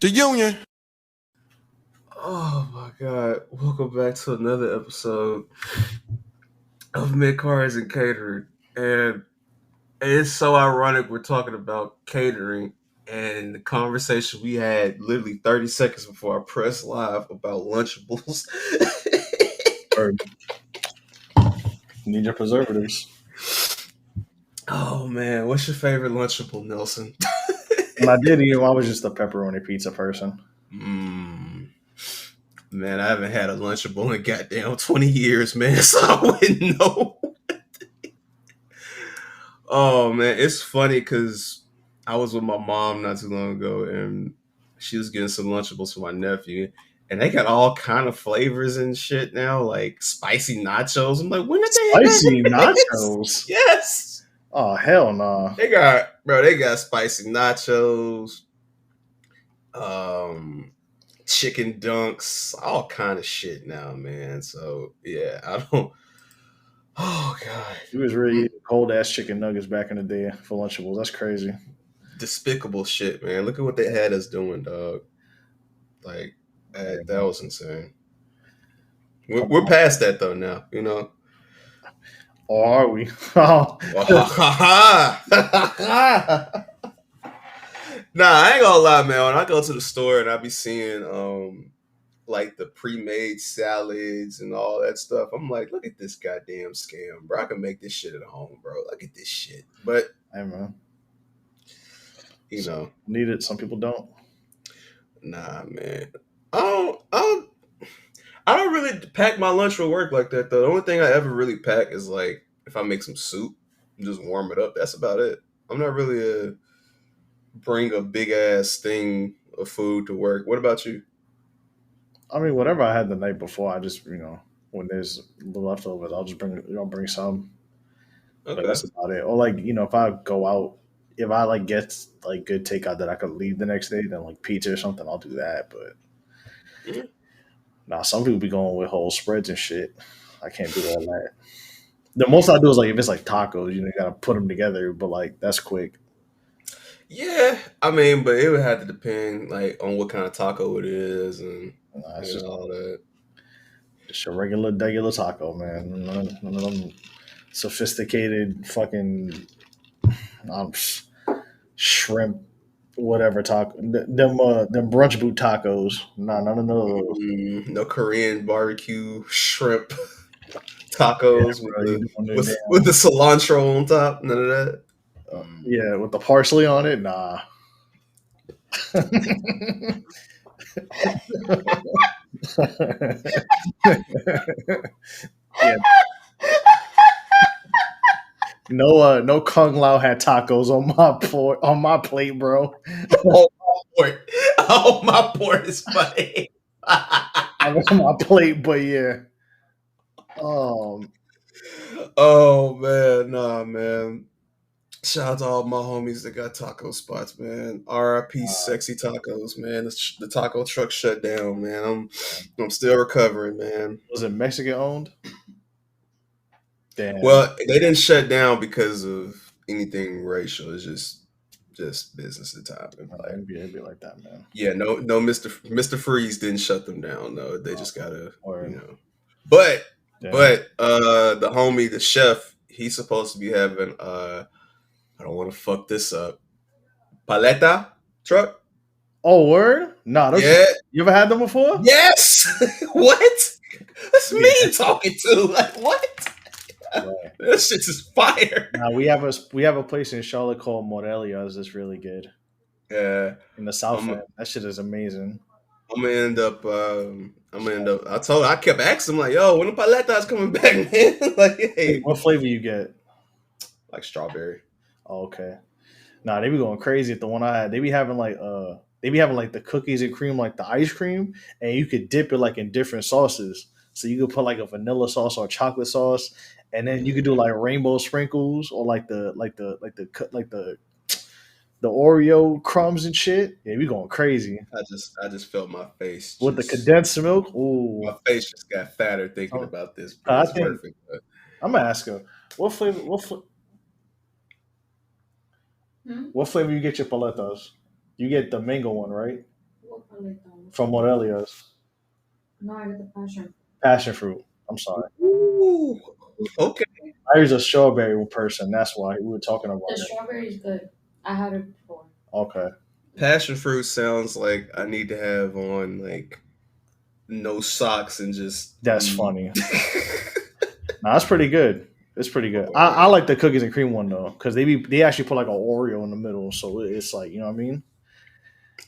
The Union. Oh my God. Welcome back to another episode of Mid Cars and Catering. And it's so ironic we're talking about catering and the conversation we had literally 30 seconds before I pressed live about Lunchables. Need your preservatives. Oh man, what's your favorite Lunchable, Nelson? When I did eat them, I was just a pepperoni pizza person. Man, I haven't had a Lunchable in goddamn 20 years, man, so I wouldn't know. Oh man, it's funny because I was with my mom not too long ago, and she was getting some Lunchables for my nephew, and they got all kind of flavors and shit now, like spicy nachos. I'm like, when did they Spicy have this? nachos? Yes. Oh, hell no. They got spicy nachos, chicken dunks, all kind of shit now, man. So yeah, I don't. Oh god, He was really eating cold ass chicken nuggets back in the day for Lunchables. That's crazy. despicable shit, man. Look at what they had us doing, dog. Like that was insane. We're past that though now, you know. Or are we? Oh. Nah, I ain't gonna lie, man. When I go to the store and I be seeing like the pre-made salads and all that stuff, I'm like, look at this goddamn scam, bro. I can make this shit at home, bro. Look at this shit. But Hey, man. you know, Need it. Some people don't. nah, man. I don't really pack my lunch for work like that though. The only thing I ever really pack is like if I make some soup and just warm it up. That's about it. I'm not really bring a big ass thing of food to work. What about you? I mean, whatever I had the night before, I just, when there's leftovers, I'll just bring some. But Okay. that's about it. Or like, if I go out, if I like get like good takeout that I could leave the next day, then like pizza or something, I'll do that. But Yeah. nah, some people be going with whole spreads and shit. I can't do all that. The most I do is like if it's like tacos, you gotta put them together. But like that's quick. Yeah, I mean, but it would have to depend like on what kind of taco it is and It's just all that. just a regular taco, man. None of them sophisticated fucking shrimp, whatever taco. Them brunch boot tacos. Nah, none of those. No Korean barbecue shrimp tacos Bro, with the cilantro on top. None of that. Yeah, with the parsley on it, nah. Yeah. No Kung Lao had tacos on my plate, bro. Oh, my port is funny. On my plate, but yeah. Oh man, nah, man. Shout out to all my homies that got taco spots, man. R.I.P. Sexy Tacos, man. The taco truck shut down, man. I'm still recovering, man. Was it Mexican owned? Damn. Well, they didn't shut down because of anything racial. It's just business at the time. It'd be like that, man. Yeah, no, Mr. Freeze didn't shut them down. No, they just gotta, Or, But the homie, the chef, he's supposed to be having I don't want to fuck this up. Paleta truck. Oh, word? Nah, Yeah. You ever had them before? Yes. What? That's me talking to. Like what? Right. That shit is fire. Nah, we have a place in Charlotte called Morelia's that's really good. Yeah. In the South End. That shit is amazing. I'm gonna end up. I kept asking him like, "Yo, when the paletas coming back, man?" Like, hey, what flavor you get? Like strawberry. Oh, okay. Nah, they be going crazy at the one I had. They be having like they be having like the cookies and cream, like the ice cream, and you could dip it like in different sauces. So you could put like a vanilla sauce or chocolate sauce, and then you could do like rainbow sprinkles or like the Oreo crumbs and shit. Yeah, we going crazy I just felt my face. with the Just, condensed milk. Ooh, my face just got fatter thinking oh, about this, bro. I It's think perfect. But I'm gonna ask her what flavor. What flavor you get your paletas? You get the mango one, right? What paleta? From Morelia's No, I get the passion. passion fruit. I'm sorry. ooh, okay. I was a strawberry person. That's why we were talking about The it. strawberry is good. I had it before. Okay, Passion fruit sounds like I need to have on like no socks and just that's funny. Nah, that's pretty good. It's pretty good. I like the cookies and cream one though, because they actually put like an Oreo in the middle, so it's like, you know what I mean.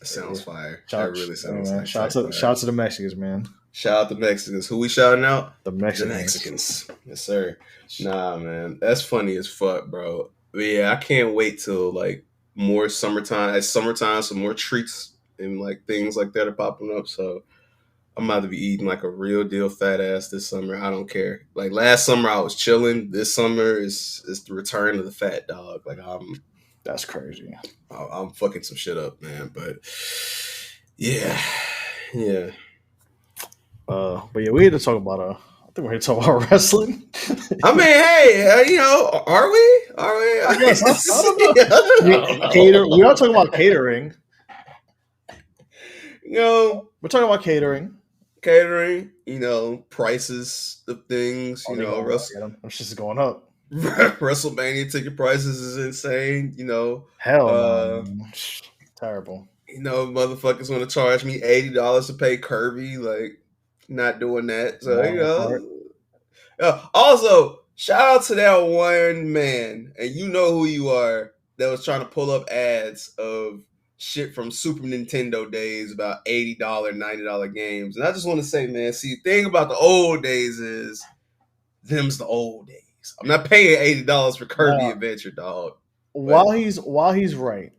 sounds fire. Shout, That really sounds man, like shout fire. to the Mexicans, man. Shout out the Mexicans. Who we shouting out? The The Mexicans. Mexicans. Yes, sir. Nah, man. That's funny as fuck, bro. But yeah, I can't wait till like more summertime. It's summertime, some more treats and like things like that are popping up. So I'm about to be eating like a real deal fat ass this summer. I don't care. Like last summer I was chilling. This summer is the return of the fat dog. Like That's crazy. I'm fucking some shit up, man. But yeah. Yeah. But yeah, we had to talk about I think we're here to talk about wrestling. I mean, hey, you know, are we? Are we? I guess. I don't know. We are talking about catering. You know, We're talking about catering. catering. You know, prices of things. You They know, going up, get 'em. Them shit's going up. WrestleMania ticket prices is insane. You know, Hell no. Man. Terrible. Motherfuckers want to charge me $80 to pay Kirby. Like, not doing that. So you know. Also, shout out to that one man, and you know who you are, that was trying to pull up ads of shit from Super Nintendo days about $80, $90 games. And I just want to say, man, see, the thing about the old days is them's the old days. I'm not paying $80 for Kirby Adventure, dog. While he's right,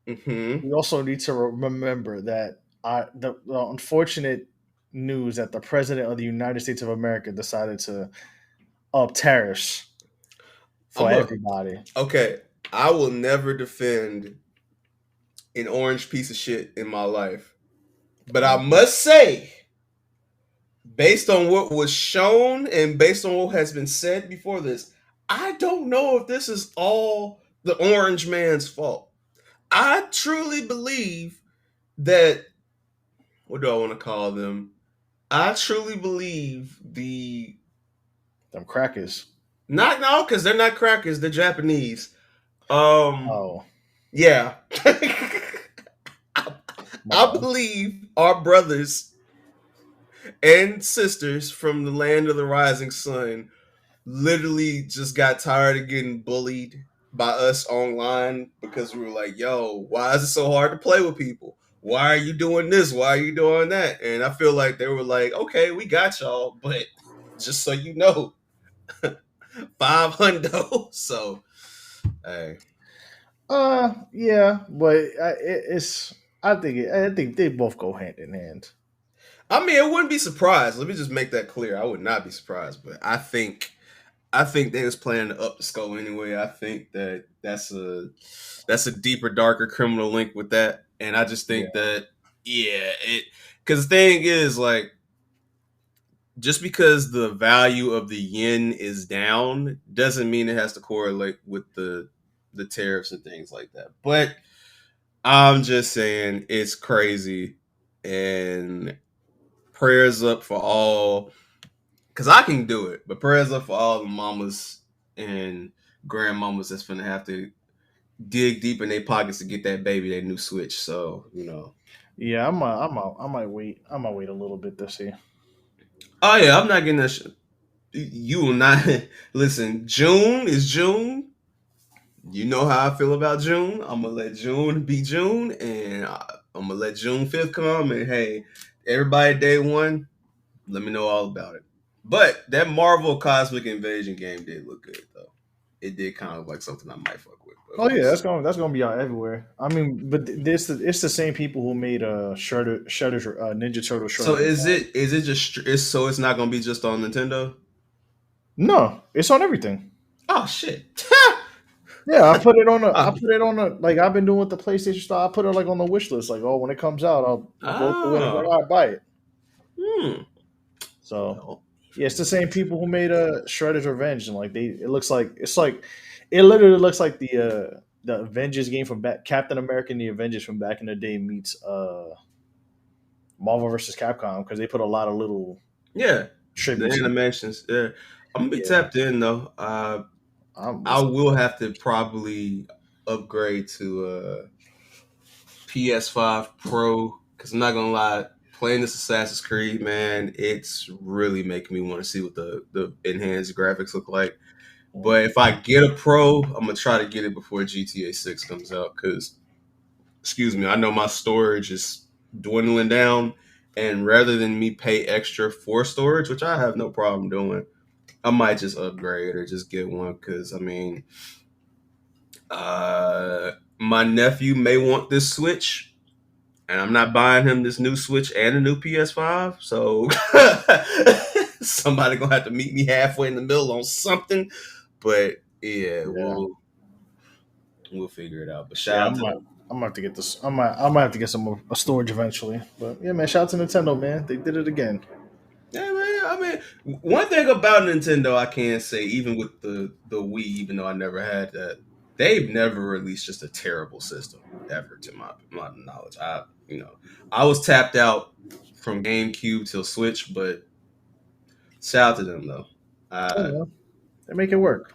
Mm-hmm. we also need to remember that the unfortunate news that the president of the United States of America decided to up tariffs for everybody. Okay, I will never defend an orange piece of shit in my life. But I must say, based on what was shown and based on what has been said before this, I don't know if this is all the orange man's fault. I truly believe that, what do I want to call them? I truly believe them crackers. No, because they're not crackers, they're Japanese. Oh. Yeah. I believe our brothers and sisters from the land of the rising sun literally just got tired of getting bullied by us online because we were like, yo, why is it so hard to play with people? Why are you doing this? Why are you doing that? And I feel like they were like, okay, we got y'all, but just so you know, 500. So, hey. Yeah, but I think they both go hand in hand. I mean, I wouldn't be surprised. Let me just make that clear. I would not be surprised, but I think they was planning to up the skull anyway. I think that that's a deeper, darker criminal link with that, and I just think that because the thing is, like, just because the value of the yen is down doesn't mean it has to correlate with the tariffs and things like that. But I'm just saying it's crazy, and prayers up for all, because I can do it, but prayers up for all the mamas and grandmamas that's gonna have to dig deep in their pockets to get that baby that new Switch. So, you know. Yeah, I might wait. I might wait a little bit to see. Oh yeah, I'm not getting that shit. You will not listen. June is June. You know how I feel about June. I'm gonna let June be June, and I'm gonna let June 5th come. And hey, everybody, day one, let me know all about it. But that Marvel Cosmic Invasion game did look good, though. It did kind of like something I might fuck with. Oh yeah, that's gonna be out everywhere. I mean, but it's the same people who made Shredder's Ninja Turtle So Shredder's. is it just it's not gonna be just on Nintendo? No, it's on everything. Oh shit! Yeah, I put it on a. I oh, put it on a. Like I've been doing with the PlayStation Store. I put it like on the wish list. Like, oh, when it comes out, I'll go through it and like, oh. I'll buy it. Hmm. So Well, yeah, it's the same people who made Shredder's Revenge, and like it looks like it literally looks like the Avengers game from back Captain America and the Avengers from back in the day meets Marvel versus Capcom because they put a lot of little yeah, the tributes. animations. Yeah, I'm gonna be Yeah, tapped in though. I will have to probably upgrade to PS5 Pro because I'm not gonna lie, playing this Assassin's Creed, man, it's really making me want to see what the enhanced graphics look like. But if I get a Pro, I'm gonna try to get it before GTA 6 comes out because, excuse me, I know my storage is dwindling down, and rather than me pay extra for storage, which I have no problem doing, I might just upgrade or just get one because I mean, my nephew may want this Switch, and I'm not buying him this new Switch and a new PS5. So somebody gonna have to meet me halfway in the middle on something. But yeah, yeah, we'll figure it out. But yeah. shout out to them. I'm gonna have to get this. I might have to get some more a storage eventually. But yeah, man, shout out to Nintendo, man. They did it again. Yeah, man. I mean, one thing about Nintendo, I can say, even with the Wii, even though I never had that, they've never released just a terrible system ever, to my knowledge. I was tapped out from GameCube till Switch, but shout out to them though. Oh, yeah. They make it work.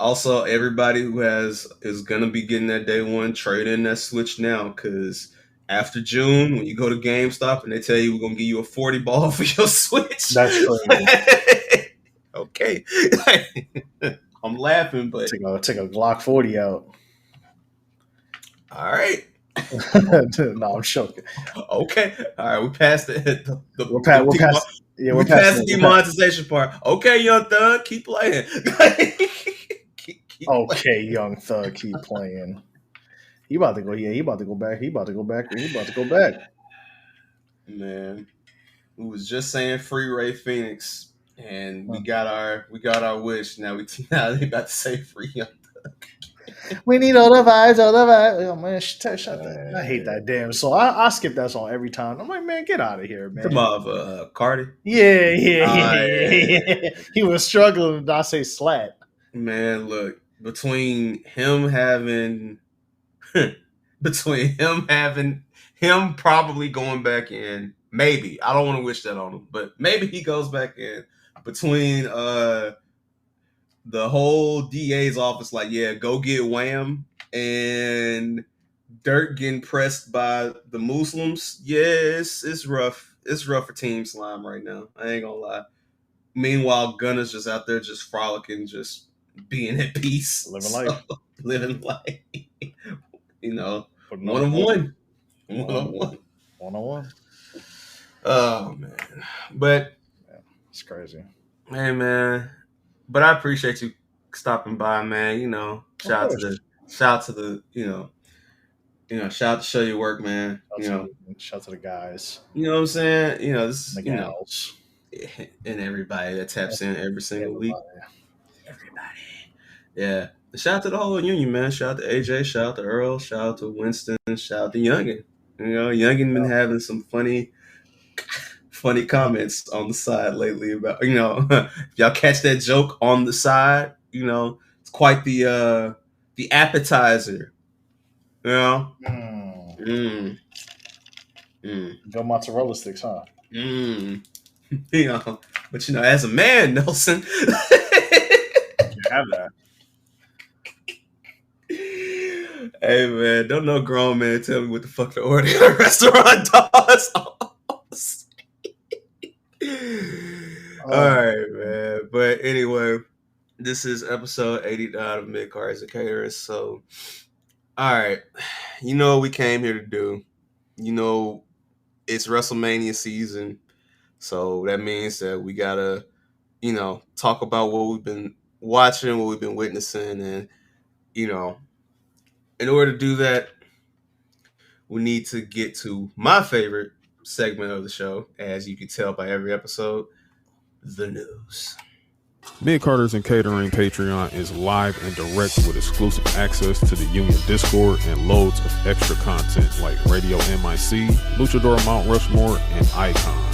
Also, everybody who is gonna be getting that day one, trade in that Switch now, because after June, when you go to GameStop and they tell you we're gonna give you a 40 ball for your Switch, That's crazy. okay. I'm laughing, but Take a Glock 40 out. all right. No, I'm joking. Okay. All right. We passed We're past. Yeah, we passed the demonetization part. Okay, Young Thug, keep playing. keep Okay, Young Thug, keep playing. He about to go. Yeah, he about to go back. He about to go back. He about to go back. Man, we was just saying free Ray Phoenix, and we got our wish. Now they about to say free Young Thug. We need all the vibes, all the vibes. Oh man, shut that. I hate that damn song. I skip that song every time. I'm like, man, get out of here, man. Come on, Cardi. Yeah. He was struggling to not say slat. Man, look, between him having him probably going back in, maybe. I don't want to wish that on him, but maybe he goes back in between the whole DA's office, like, yeah, go get Wham, and Dirt getting pressed by the Muslims. Yeah, it's rough. It's rough for Team Slime right now. I ain't gonna lie. Meanwhile, Gunna's just out there just frolicking, just being at peace. Living life. Living life. But one on one. One-on-one. One-on-one. Oh, man. But, yeah, it's crazy. Hey, man. But I appreciate you stopping by, man. Shout out to the shout out to Show Your Work, man. Shout out to the guys. You know what I'm saying? This is, the gals. And everybody that taps in every single week. Everybody. Yeah. Shout out to the whole union, man. Shout out to AJ. Shout out to Earl. Shout out to Winston. Shout out to Youngin. Youngin been having some funny comments on the side lately about, if y'all catch that joke on the side, it's quite the appetizer. Go Mm. mozzarella sticks, huh? But as a man, Nelson, You have that. Hey man, don't no grown man tell me what the fuck to order at a restaurant does. All right, man. But anyway, this is episode 89 of Mid Cards and Caterers. So, all right, what we came here to do. It's WrestleMania season, so that means that we gotta, talk about what we've been watching, what we've been witnessing, and in order to do that, we need to get to my favorite segment of the show, as you can tell by every episode, the news. Mid Carters and Catering Patreon is live and direct with exclusive access to the Union Discord and loads of extra content like Radio MIC, Luchador Mount Rushmore, and Icon.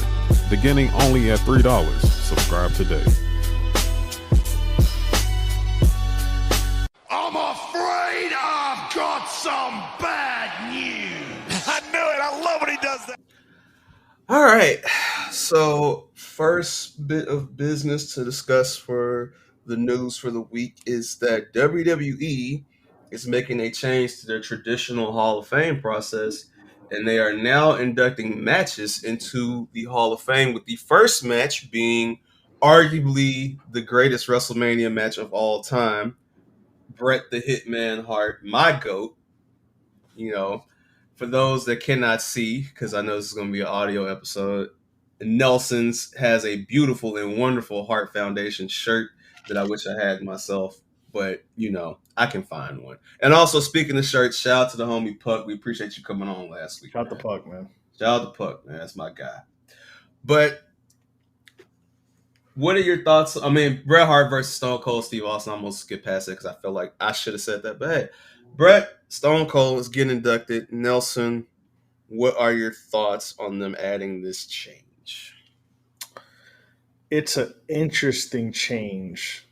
Beginning only at $3. Subscribe today. I'm afraid I've got some bad news. I knew it. I love when he does that. All right. So, first bit of business to discuss for the news for the week is that WWE is making a change to their traditional Hall of Fame process, and they are now inducting matches into the Hall of Fame, with the first match being arguably the greatest WrestleMania match of all time, Bret the Hitman Hart, my GOAT. You know, for those that cannot see, because I know this is going to be an audio episode, Nelson's has a beautiful and wonderful Hart Foundation shirt that I wish I had myself, but you know, I can find one. And also, speaking of shirts, shout out to the homie Puck. We appreciate you coming on last week. Shout out to Puck, man. Shout out to Puck, man. That's my guy. But what are your thoughts? I mean, Bret Hart versus Stone Cold Steve Austin. I almost skipped past it because I feel like I should have said that. But hey, Bret, Stone Cold is getting inducted. Nelson, what are your thoughts on them adding this change? It's an interesting change,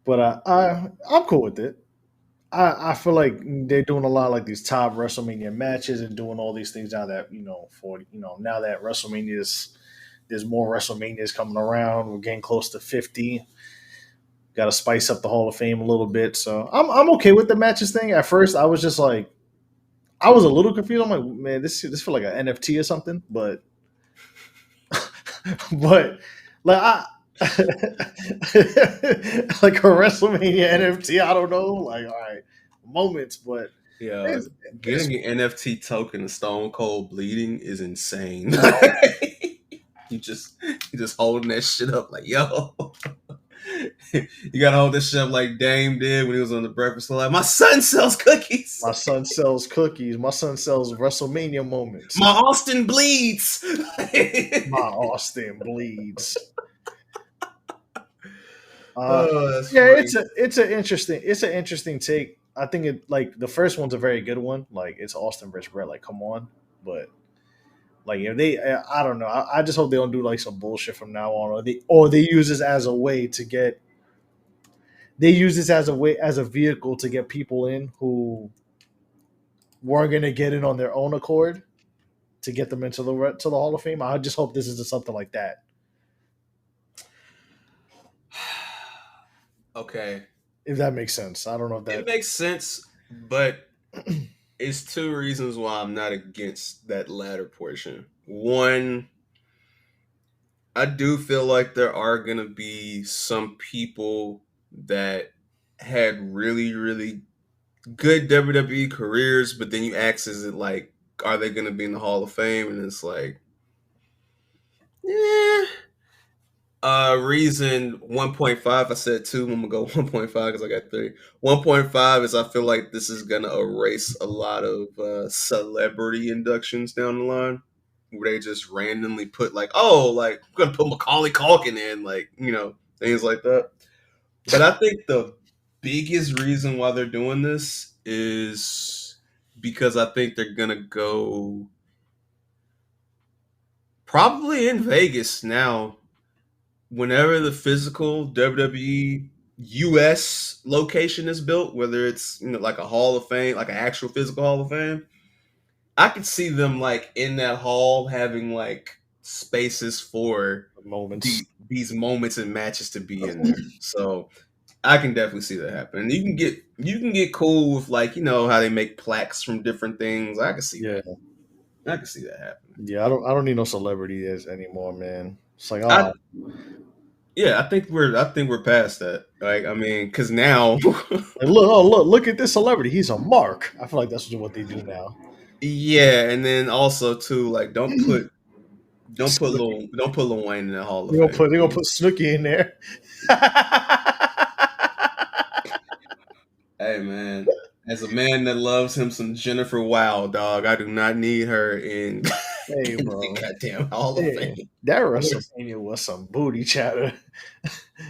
but I'm cool with it. I feel like they're doing a lot of like these top WrestleMania matches and doing all these things now that now that there's more WrestleManias coming around. We're getting close to 50. Got to spice up the Hall of Fame a little bit, so I'm okay with the matches thing. At first, I was just like, I was a little confused. I'm like, man, this feels like an NFT or something, but like like a WrestleMania NFT, I don't know. Like, all right, moments, but Yeah, getting an NFT token of Stone Cold bleeding is insane. you just holding that shit up like, yo. You gotta hold this shit up like Dame did when he was on the Breakfast Club. Like, my son sells cookies. My son sells cookies. My son sells WrestleMania moments. My Austin bleeds. My Austin bleeds. That's Yeah, funny. it's an interesting take. I think it like the first one's a very good one. Like it's Austin versus Brett. Like come on, but like if they, I don't know. I just hope they don't do like some bullshit from now on, or they use this as a way to get. They use this as a vehicle to get people in who weren't going to get in on their own accord to get them into the Hall of Fame. I just hope this is something like that. Okay. If that makes sense. I don't know if that It makes sense, but it's two reasons why I'm not against that latter portion. One, I do feel like there are going to be some people that had really, really good WWE careers, but then you ask, is it like, are they going to be in the Hall of Fame? And it's like, yeah. Reason 1.5, I said 2, I'm going to go 1.5 because I got 3. 1.5 is I feel like this is going to erase a lot of celebrity inductions down the line, where they just randomly put like, oh, like, I'm going to put Macaulay Culkin in, like, you know, things like that. But I think the biggest reason why they're doing this is because I think they're going to go probably in Vegas now. Whenever the physical WWE US location is built, whether it's like a Hall of Fame, like an actual physical Hall of Fame, I could see them like in that hall having like spaces for moments. These moments and matches to be in there. So I can definitely see that happen. And you can get cool with like, how they make plaques from different things. I can see that. I can see that happening. Yeah, I don't need no celebrities anymore, man. It's like, I think we're past that. Like, I mean, because now, look at this celebrity. He's a mark. I feel like that's what they do now. Yeah, and then also too, like, don't put Lil Wayne in the Hall of Fame. They're gonna put Snooki in there. Hey As a man that loves him some Jennifer Wow, dog, I do not need her in Hey, in bro. the goddamn Hall of Hey, Fame. that WrestleMania was some booty chatter.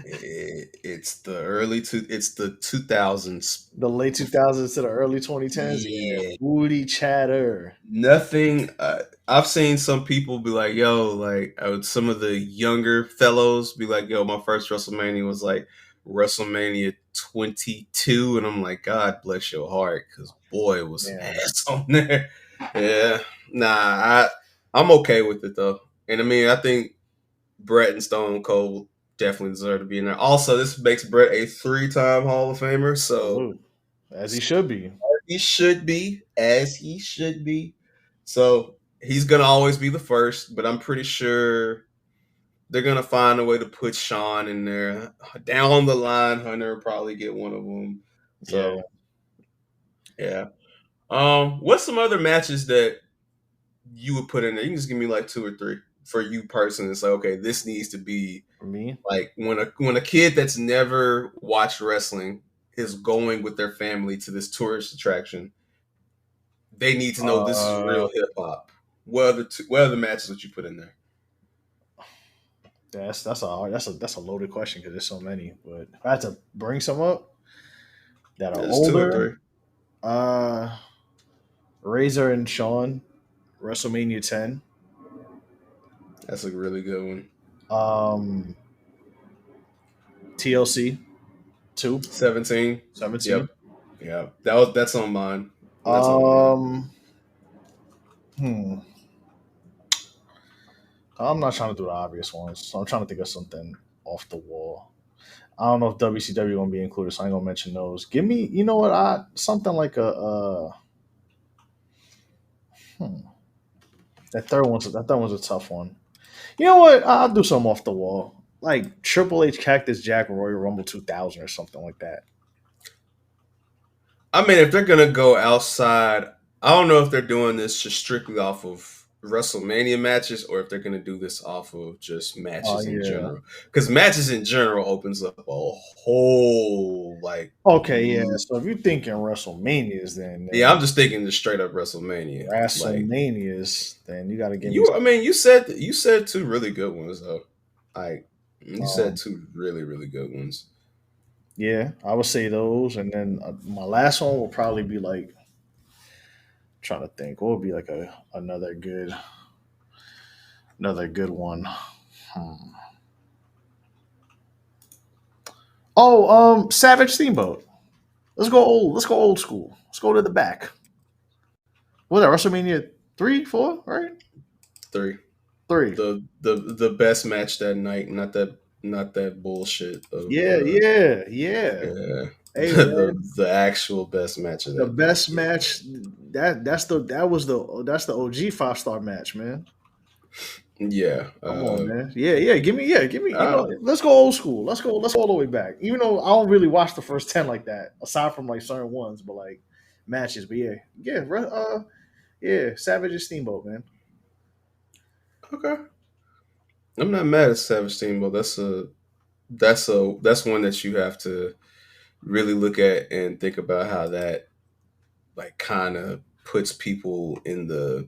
It's the 2000s. The late 2000s to the early 2010s. Yeah, Yeah, booty chatter. nothing. I've seen some people be like, "Yo," like some of the younger fellows be like, "Yo, my first WrestleMania was like WrestleMania 22," and I'm like, "God bless your heart," because boy, it was some Yeah. ass on there. Yeah, I'm okay with it though, and I mean, I think Brett and Stone Cold definitely deserve to be in there. Also, this makes Brett a 3-time Hall of Famer, so Salute. As he should be. he should be, as he should be. So he's gonna always be the first, but I'm pretty sure they're gonna find a way to put Sean in there. Down the line, Hunter will probably get one of them. So yeah. What's some other matches that you would put in there? You can just give me like 2 or 3 for you personally. It's like, okay, this needs to be For me, like when a kid that's never watched wrestling is going with their family to this tourist attraction. They need to know this is real hip hop. What are the matches that you put in there? that's a loaded question because there's so many. But if I had to bring some up that are There's 2 or older, 3. Razor and Sean, WrestleMania 10. That's a really good one. TLC 2, 17. 17. Yep. That's on mine. That's on mine. I'm not trying to do the obvious ones, so I'm trying to think of something off the wall. I don't know if WCW gonna be included, so I ain't gonna mention those. Give me, you know what? Something like that third one's a tough one. You know what? I'll do something off the wall, like Triple H, Cactus Jack, Royal Rumble 2000 or something like that. I mean, if they're gonna go outside, I don't know if they're doing this just strictly off of WrestleMania matches or if they're gonna do this off of just matches in general. Because matches in general opens up a whole like. Okay, yeah. So if you're thinking WrestleManias, then Yeah, I'm just thinking just straight up WrestleMania. WrestleManias, then you got to give you. I mean, you said 2 really good ones though. Like you said 2 really really good ones. Yeah, I would say those, and then my last one will probably be like, trying to think, what would be like another good one. Oh, Savage Steamboat. Let's go old school. Let's go to the back. What that WrestleMania 3, 4, right? 3. 3. The best match that night, not that bullshit. Yeah. Hey, the actual best match of that. The best match that's the OG 5-star match, man. Yeah. Come on, man. Yeah. Give me. Let's go old school. Let's go all the way back. Even though I don't really watch the first 10 like that, aside from like certain ones, but like matches. But Savage and Steamboat, man. Okay. I'm not mad at Savage Steamboat. That's one that you have to really look at and think about how that like kind of puts people in the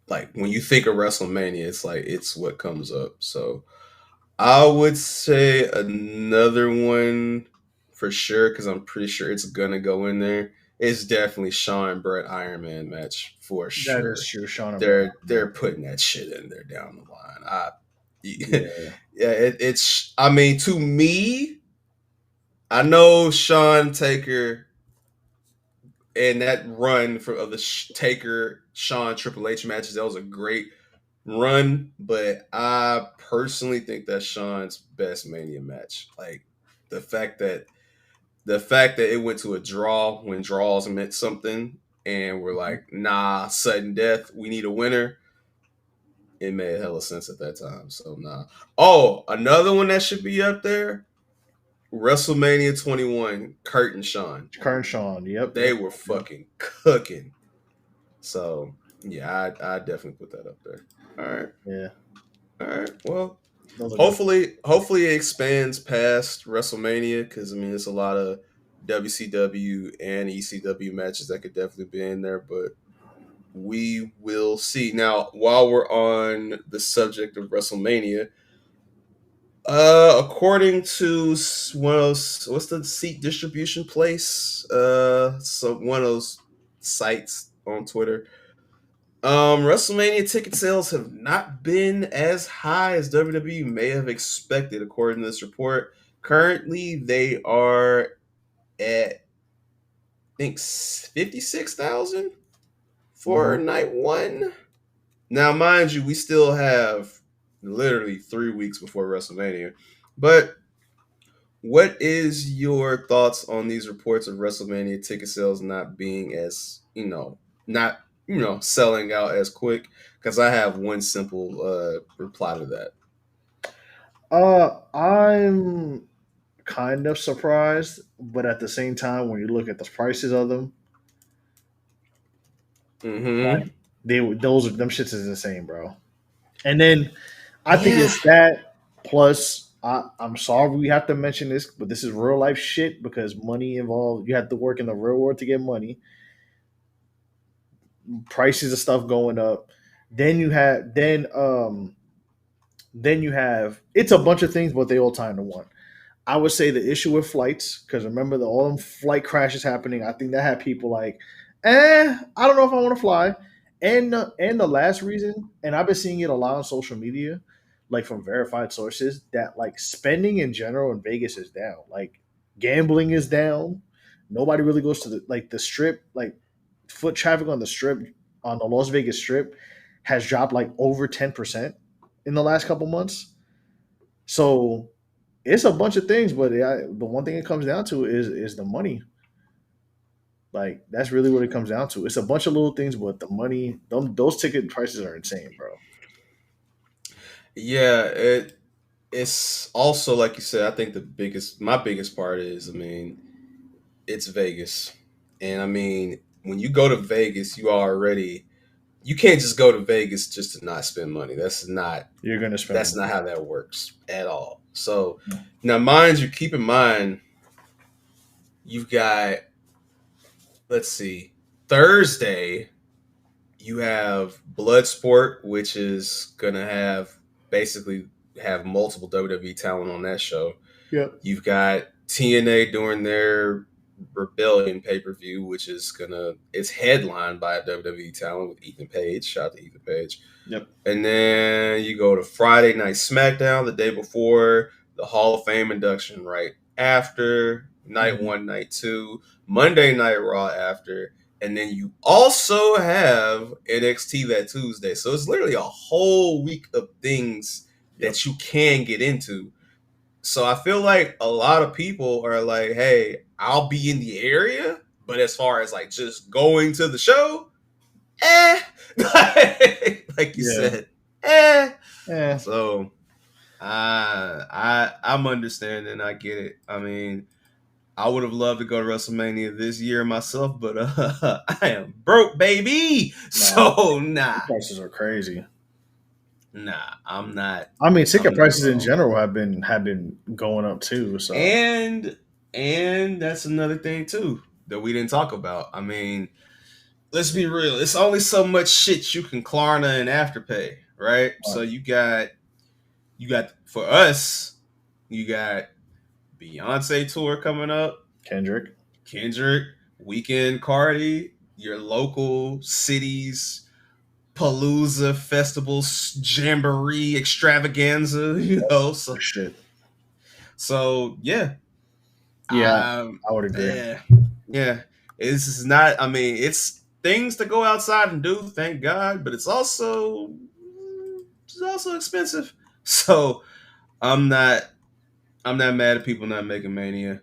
like when you think of WrestleMania, it's what comes up. So I would say another one for sure because I'm pretty sure it's gonna go in there. It's definitely Shawn Brett Iron Man match for sure. That is true. Shawn. They're putting that shit in there down the line. It's. I mean, to me, I know Shawn Taker and that run of the Taker Shawn Triple H matches. That was a great run, but I personally think that's Shawn's best Mania match. Like the fact that it went to a draw when draws meant something, and we're like, nah, sudden death, we need a winner. It made hella sense at that time. So nah. Oh, another one that should be up there. WrestleMania 21, Kurt and Shawn. Yep. They were fucking cooking. So yeah, I definitely put that up there. All right. Yeah. All right. Well, hopefully it expands past WrestleMania because I mean it's a lot of WCW and ECW matches that could definitely be in there, but we will see. Now, while we're on the subject of WrestleMania, according to one of those, what's the seat distribution place? So one of those sites on Twitter. WrestleMania ticket sales have not been as high as WWE may have expected, according to this report. Currently, they are at, I think, 56,000 for night one. Now, mind you, we still have literally 3 weeks before WrestleMania. But what is your thoughts on these reports of WrestleMania ticket sales not being as, not, selling out as quick? Because I have one simple reply to that. I'm kind of surprised, but at the same time, when you look at the prices of them, Mm-hmm. them shits is insane, bro. And then I think it's that plus I'm sorry we have to mention this, but this is real life shit because money involved. You have to work in the real world to get money. Prices of stuff going up. Then you have it's a bunch of things, but they all tie into one. I would say the issue with flights, because remember all them flight crashes happening. I think that had people like, I don't know if I want to fly. And the last reason, and I've been seeing it a lot on social media, like from verified sources, that like spending in general in Vegas is down. Like gambling is down. Nobody really goes to the strip. Like foot traffic on the strip, on the Las Vegas Strip, has dropped like over 10% in the last couple months. So it's a bunch of things, but the one thing it comes down to is the money. Like that's really what it comes down to. It's a bunch of little things, but the money, those ticket prices are insane, bro. Yeah, it's also like you said. I think my biggest part is, it's Vegas, and when you go to Vegas, you can't just go to Vegas just to not spend money. You're gonna spend. That's not how that works at all. So now, mind you, keep in mind, you've got, let's see, Thursday, you have Bloodsport, which is gonna basically have multiple WWE talent on that show. Yep. You've got TNA doing their Rebellion pay-per-view, which is it's headlined by a WWE talent with Ethan Page. Shout out to Ethan Page. Yep. And then you go to Friday Night SmackDown the day before, the Hall of Fame induction right after, night one, night two, Monday Night Raw after, and then you also have NXT that Tuesday. So it's literally a whole week of things that you can get into. So I feel like a lot of people are like, hey, I'll be in the area, but as far as like just going to the show, like you said, So I'm understanding. I get it. I would have loved to go to WrestleMania this year myself, but I am broke, baby. So nah. Prices are crazy. Nah, I'm not. Ticket prices in general have been going up too. So and that's another thing too that we didn't talk about. Let's be real. It's only so much shit you can Klarna and Afterpay, right? So you got for us, you got Beyonce tour coming up. Kendrick, Weekend Cardi, your local cities. Palooza festivals, jamboree extravaganza, So shit. So yeah, I would agree. Yeah. It's not. It's things to go outside and do. Thank God, but it's also expensive. So I'm not mad at people not making Mania.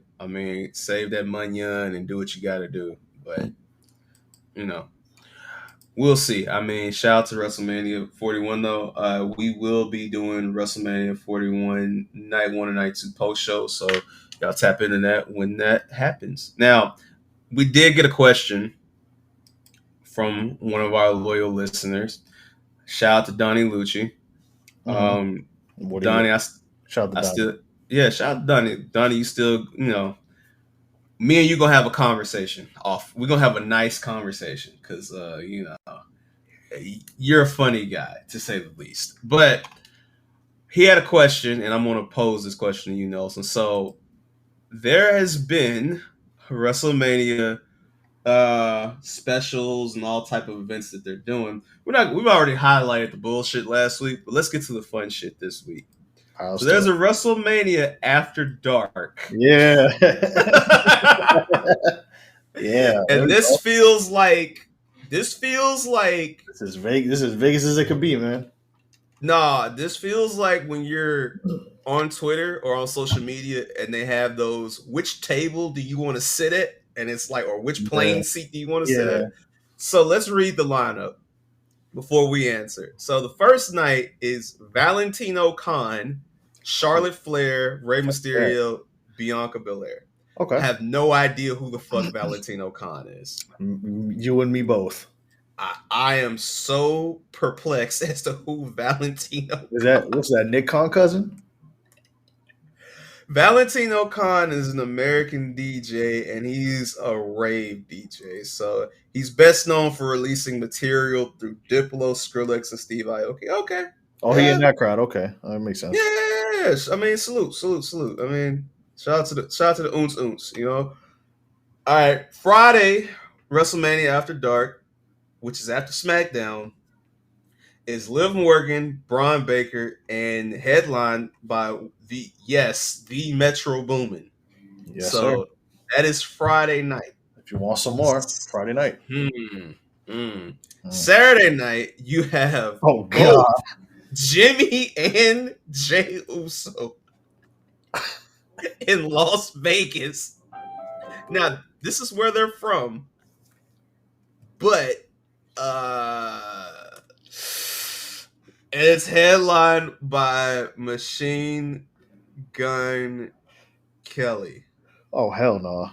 Save that money and do what you got to do. But we'll see. Shout out to WrestleMania 41 though. We will be doing WrestleMania 41 night 1 and night 2 post show, so y'all tap into that when that happens. Now, we did get a question from one of our loyal listeners. Shout out to Donnie Lucci. Donnie, shout out to Donnie. Shout out to Donnie. Donnie, you still, me and you gonna have a conversation off. We're gonna have a nice conversation because you're a funny guy to say the least. But he had a question, and I'm gonna pose this question to you, Nelson. So there has been WrestleMania specials and all type of events that they're doing. We've already highlighted the bullshit last week, but let's get to the fun shit this week. So there's a WrestleMania After Dark. Yeah. Yeah. And this feels like this is Vegas as it could be, man. Nah, this feels like when you're on Twitter or on social media and they have those, which table do you want to sit at? And it's like, or which plane seat do you want to sit at? So let's read the lineup before we answer. So the first night is Valentino Khan, Charlotte Flair, Rey Mysterio, Bianca Belair. Okay. I have no idea who the fuck Valentino Khan is. You and me both. I am so perplexed as to who Valentino is. What's that, Nick Khan cousin? Valentino Khan is an American DJ, and he's a rave DJ. So he's best known for releasing material through Diplo, Skrillex, and Steve Aoki. Okay. Oh, he in that crowd. Okay, that makes sense. Yes. I mean, salute. I mean, shout out to the Oons Oons, you know. All right, Friday, WrestleMania After Dark, which is after SmackDown, is Liv Morgan, Braun Baker, and headlined by the Metro Boomin. Yes, so sir. That is Friday night. If you want some more, Friday night. Saturday night, you have God. Jimmy and Jey Uso in Las Vegas. Now, this is where they're from, but it's headlined by Machine Gun Kelly. Oh, hell no.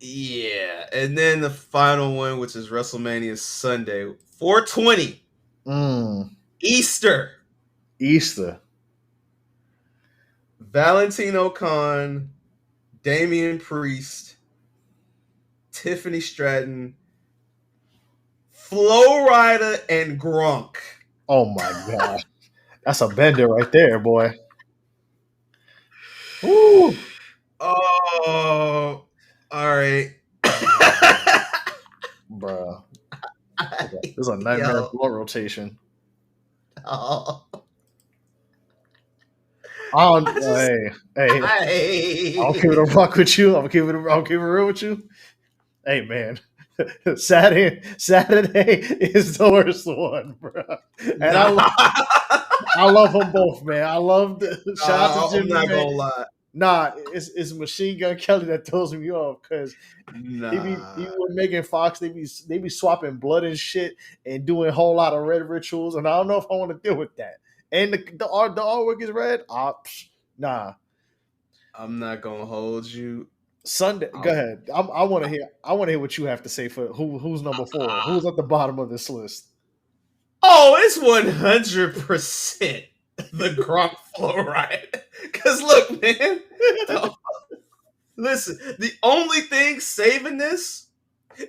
Yeah. And then the final one, which is WrestleMania Sunday, 420. Easter. Valentino Khan, Damian Priest, Tiffany Stratton, Flo Rida, and Gronk. Oh my God. That's a bender right there, boy. Woo. Oh, all right. Bruh. This is a nightmare floor rotation. Oh. I don't keep it a rock with you. I'll keep it real with you. Hey, man. Saturday is the worst one, bro. And I love them both, man. I love the shout out to Jimmy. I'm not gonna lie. Nah, it's Machine Gun Kelly that throws me off because he was making Fox. They be swapping blood and shit and doing a whole lot of red rituals, and I don't know if I want to deal with that. And the artwork is red. Nah. I'm not gonna hold you. Sunday, go ahead. I want to hear what you have to say for who's number 4. Who's at the bottom of this list? Oh, it's 100% the Gronk Flow Riot. Because look, man, listen. The only thing saving this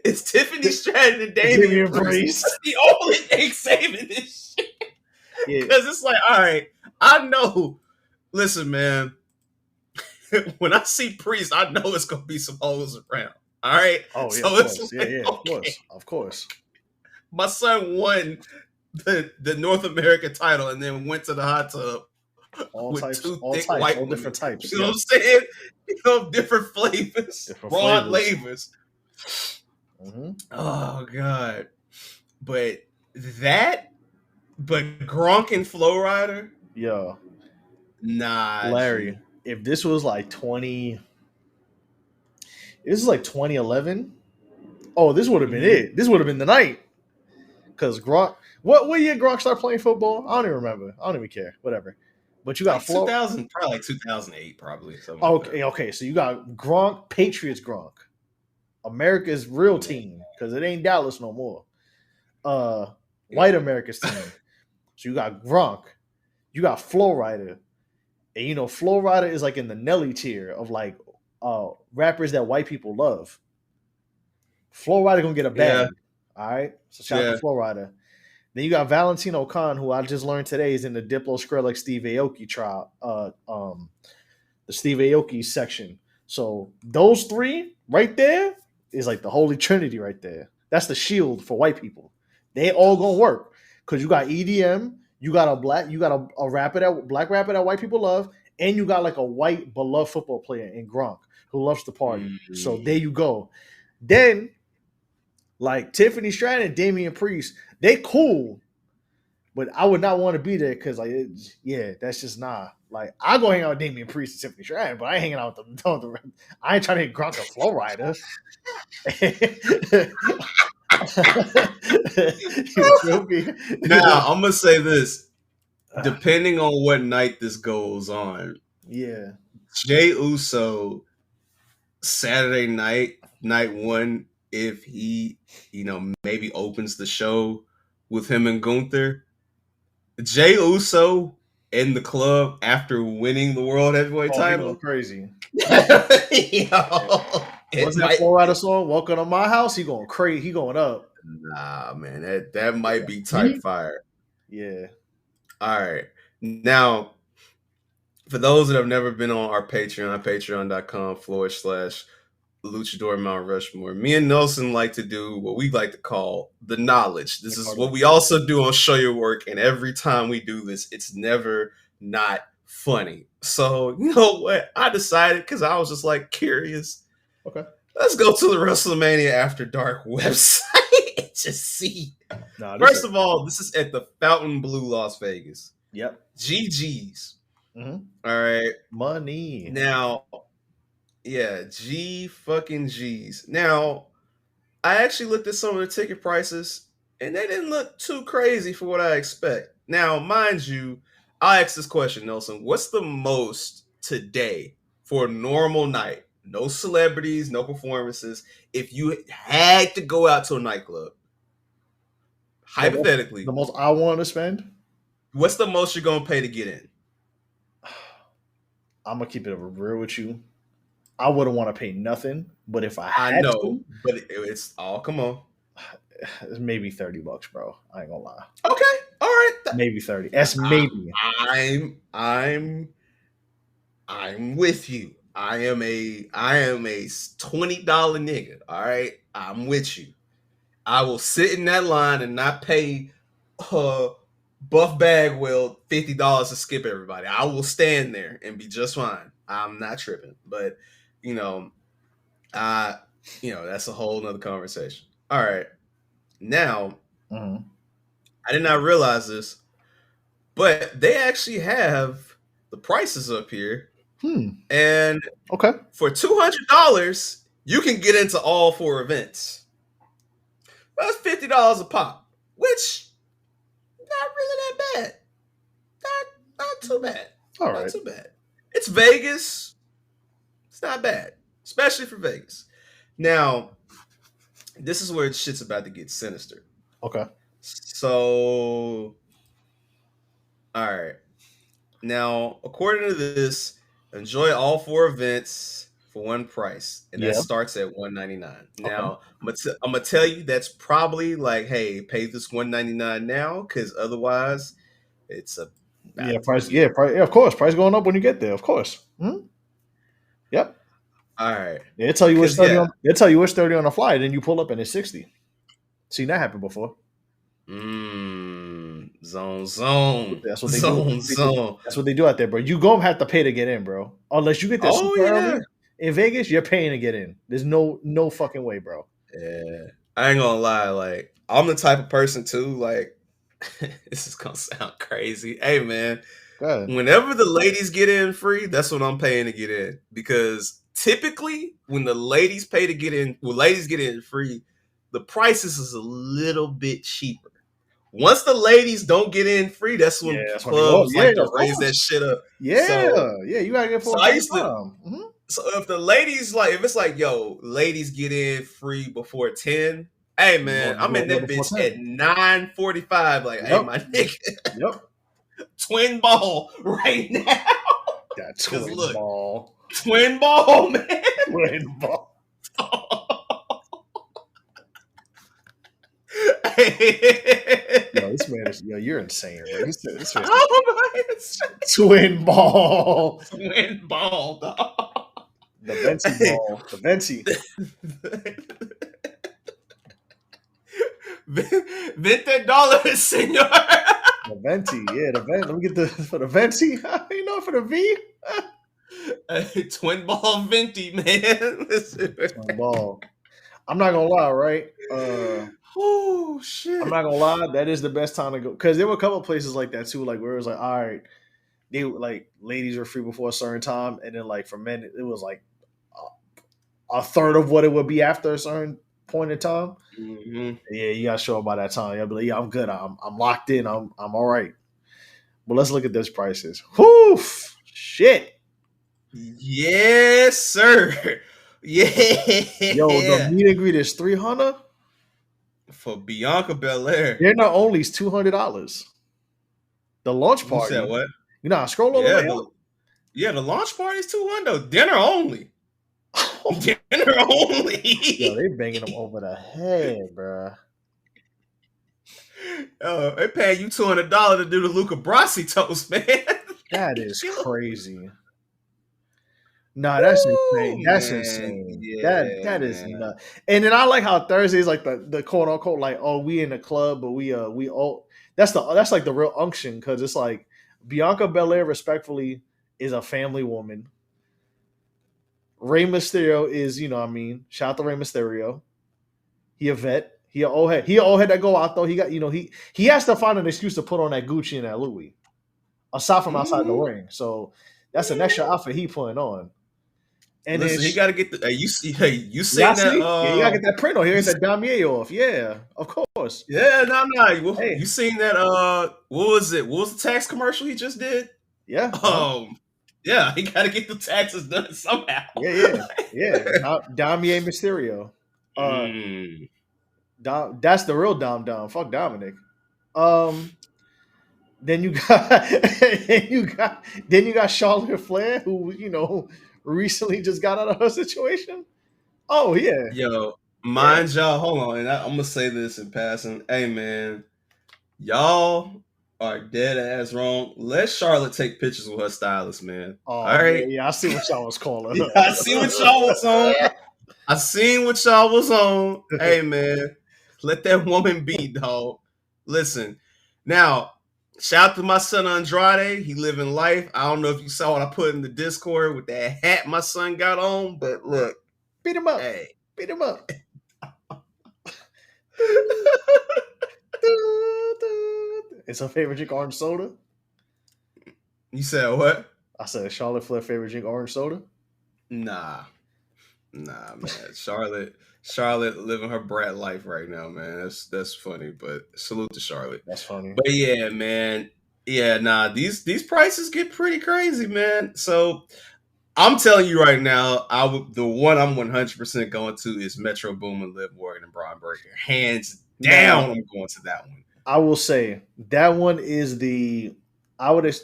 is Tiffany Stratton and Damian Priest. That's the only thing saving this shit. Because it's like, all right, I know. Listen, man. When I see Priest, I know it's gonna be some hoes around. All right. Oh yeah, so it's like, of course. My son won the North America title and then went to the hot tub all with types, two all thick types, white all women. different types. You know what I'm saying? You know, different flavors, broad flavors. Mm-hmm. Oh God! But Gronk and Flow Rider, yo, nah, Larry. If this was like 2011, oh, this would have been it. This would have been the night. Because Gronk, what year Gronk started playing football? I don't even remember. I don't even care. Whatever. But you got like 2000, probably like 2008, probably. Okay. So you got Gronk, Patriots Gronk, America's real team, because it ain't Dallas no more. White America's team. So you got Gronk, you got Flow Rider. And Flow Rider is like in the Nelly tier of like rappers that white people love. Flo Rida gonna get a bag. Yeah. All right. So shout out to Flo Rida. Then you got Valentino Khan, who I just learned today is in the Diplo, Skrillex, Steve Aoki trial. The Steve Aoki section. So those three right there is like the holy trinity right there. That's the shield for white people. They all gonna work because you got EDM, you got a black rapper that white people love, and you got like a white beloved football player in Gronk who loves to party. Mm-hmm. So there you go. Then like Tiffany Stratton and Damian Priest, they cool, but I would not want to be there because like that's just nah. Like I go hang out with Damian Priest and Tiffany Stratton, but I ain't hanging out with them. I ain't trying to hit Gronk or Flo Rida. Now I'm gonna say this. Depending on what night this goes on, yeah, Jey Uso Saturday night one, if he maybe opens the show with him and Gunther, Jey Uso in the club after winning the World Heavyweight title, crazy. What's that Flo Rida song? Welcome to my house. He going crazy. He going up. Nah, man, that might be type fire. Yeah. All right. Now, for those that have never been on our Patreon, patreon.com/Luchador Mount Rushmore, me and Nelson like to do what we like to call the knowledge. This is what we also do on Show Your Work, and every time we do this, it's never not funny. So, you know what? I decided, because I was just like curious. Okay. Let's go to the WrestleMania After Dark website and just see. First of all, this is at the Fontainebleau, Las Vegas. Yep. GG's. Mm-hmm. All right. Money. Now, yeah, G's. Now, I actually looked at some of the ticket prices, and they didn't look too crazy for what I expect. Now, mind you, I'll ask this question, Nelson. What's the most today for a normal night? No celebrities, no performances. If you had to go out to a nightclub, hypothetically, the most I want to spend? What's the most you're going to pay to get in? I'm going to keep it real with you. I wouldn't want to pay nothing, but if I had to, but it's come on. It's maybe $30, bro. I ain't gonna lie. Okay, all right. Maybe 30. That's maybe. I'm with you. I am a $20 nigga. All right, I'm with you. I will sit in that line and not pay Buff Bagwell $50 to skip everybody. I will stand there and be just fine. I'm not tripping, but that's a whole nother conversation. All right, now I did not realize this, but they actually have the prices up here. And for $200, you can get into all 4 events. That's $50 a pop, which not really that bad. Not too bad. All right. Not too bad. It's Vegas. It's not bad, especially for Vegas. Now, this is where shit's about to get sinister. Okay. So, all right. Now, according to this, enjoy all 4 events for one price, and that starts at $199. Now, I'm gonna tell you that's probably like, hey, pay this $199 now, because otherwise, it's a price. Yeah, of course, price going up when you get there. Of course. Mm-hmm. Yep. All right. They'll tell you it's 30. They'll tell you it's 30 on the fly, then you pull up and it's 60. Seen that happen before. Zone. That's what they do. That's what they do out there, bro. You gonna have to pay to get in, bro. Unless you get there super early in Vegas, you're paying to get in. There's no fucking way, bro. Yeah, I ain't gonna lie. Like, I'm the type of person too. Like, this is gonna sound crazy. Hey, man. Whenever the ladies get in free, that's what I'm paying to get in. Because typically, when the ladies pay to get in, ladies get in free, the prices is a little bit cheaper. Once the ladies don't get in free, that's when clubs like to raise that shit up. Yeah, you gotta get full. So if the ladies if it's like, yo, ladies get in free before 10. Hey man, I'm in that bitch at 9:45. Like, hey, my nigga, twin ball right now. That 'Cause twin look. ball. Twin ball, man. Twin ball. Yo, this man is you're insane, bro. This man is Oh my twin ball. twin ball, dog. The Venti ball. The Venti. $20, senor. The Venti. Yeah, the Venti. Let me get the for the Venti. You know, for the V. Twin ball venti, man. Listen. Twin ball. I'm not gonna lie, right? Oh shit. I'm not gonna lie, that is the best time to go because there were a couple of places like that too, like where it was like, all right, they like ladies were free before a certain time, and then like for men, it was like a third of what it would be after a certain point in time. Mm-hmm. Yeah, you gotta show up by that time. You'll be like, yeah, I'm good. I'm locked in. I'm all right. But let's look at those prices. Whew, shit. Yes, sir. Yeah. Yo, the meet and greet is $300. For Bianca Belair. They're not only $200. The launch You party. said what? You know, scroll all the way up. The launch party is $200. Dinner only. Dinner only. Yo, they banging them over the head, bro. They paying you $200 to do the Luca Brasi toast, man. That is crazy. No, that's insane. That's man. insane. Yeah, that is man. nuts. And then I like how Thursdays like the quote unquote like, oh, we in the club, but we all that's like the real unction because it's like Bianca Belair respectfully is a family woman. Rey Mysterio is, you know what I mean, shout out to Rey Mysterio. He a vet. He an old head. He an old head that go out though. He got, you know, he has to find an excuse to put on that Gucci and that Louis. Aside from outside the ring. So that's an extra outfit he putting on. And listen, he got to get the. You seen that? you gotta get that print on here. Get that damier off. Yeah, of course. Yeah, no. Hey. You seen that? What was it? What was the tax commercial he just did? Yeah. Yeah, he got to get the taxes done somehow. Yeah. Damier Mysterio. That's the real Dom. Fuck Dominic. Then you got Charlotte Flair, who, you know, recently just got out of her situation. Oh yeah. Yo, mind y'all, hold on, and I'm gonna say this in passing. Hey man, y'all are dead ass wrong. Let Charlotte take pictures with her stylist, man. Oh, all right. Yeah, I see what y'all was calling. Yeah, I see what y'all was on. I seen what y'all was on. Hey man, let that woman be, dog. Listen, now. Shout out to my son Andrade. He living life. I don't know if you saw what I put in the Discord with that hat my son got on, but look. Beat him up. Hey. Beat him up. It's her favorite drink orange soda. You said what? I said Charlotte Flair favorite drink orange soda. Nah, man. Charlotte living her brat life right now, man. That's funny, but salute to Charlotte. That's funny. But yeah, man. Yeah, nah, these prices get pretty crazy, man. So I'm telling you right now, the one I'm 100% going to is Metro Boomin, Liv Morgan, and Braun Breaker. Hands down, I'm going to that one. I will say that one is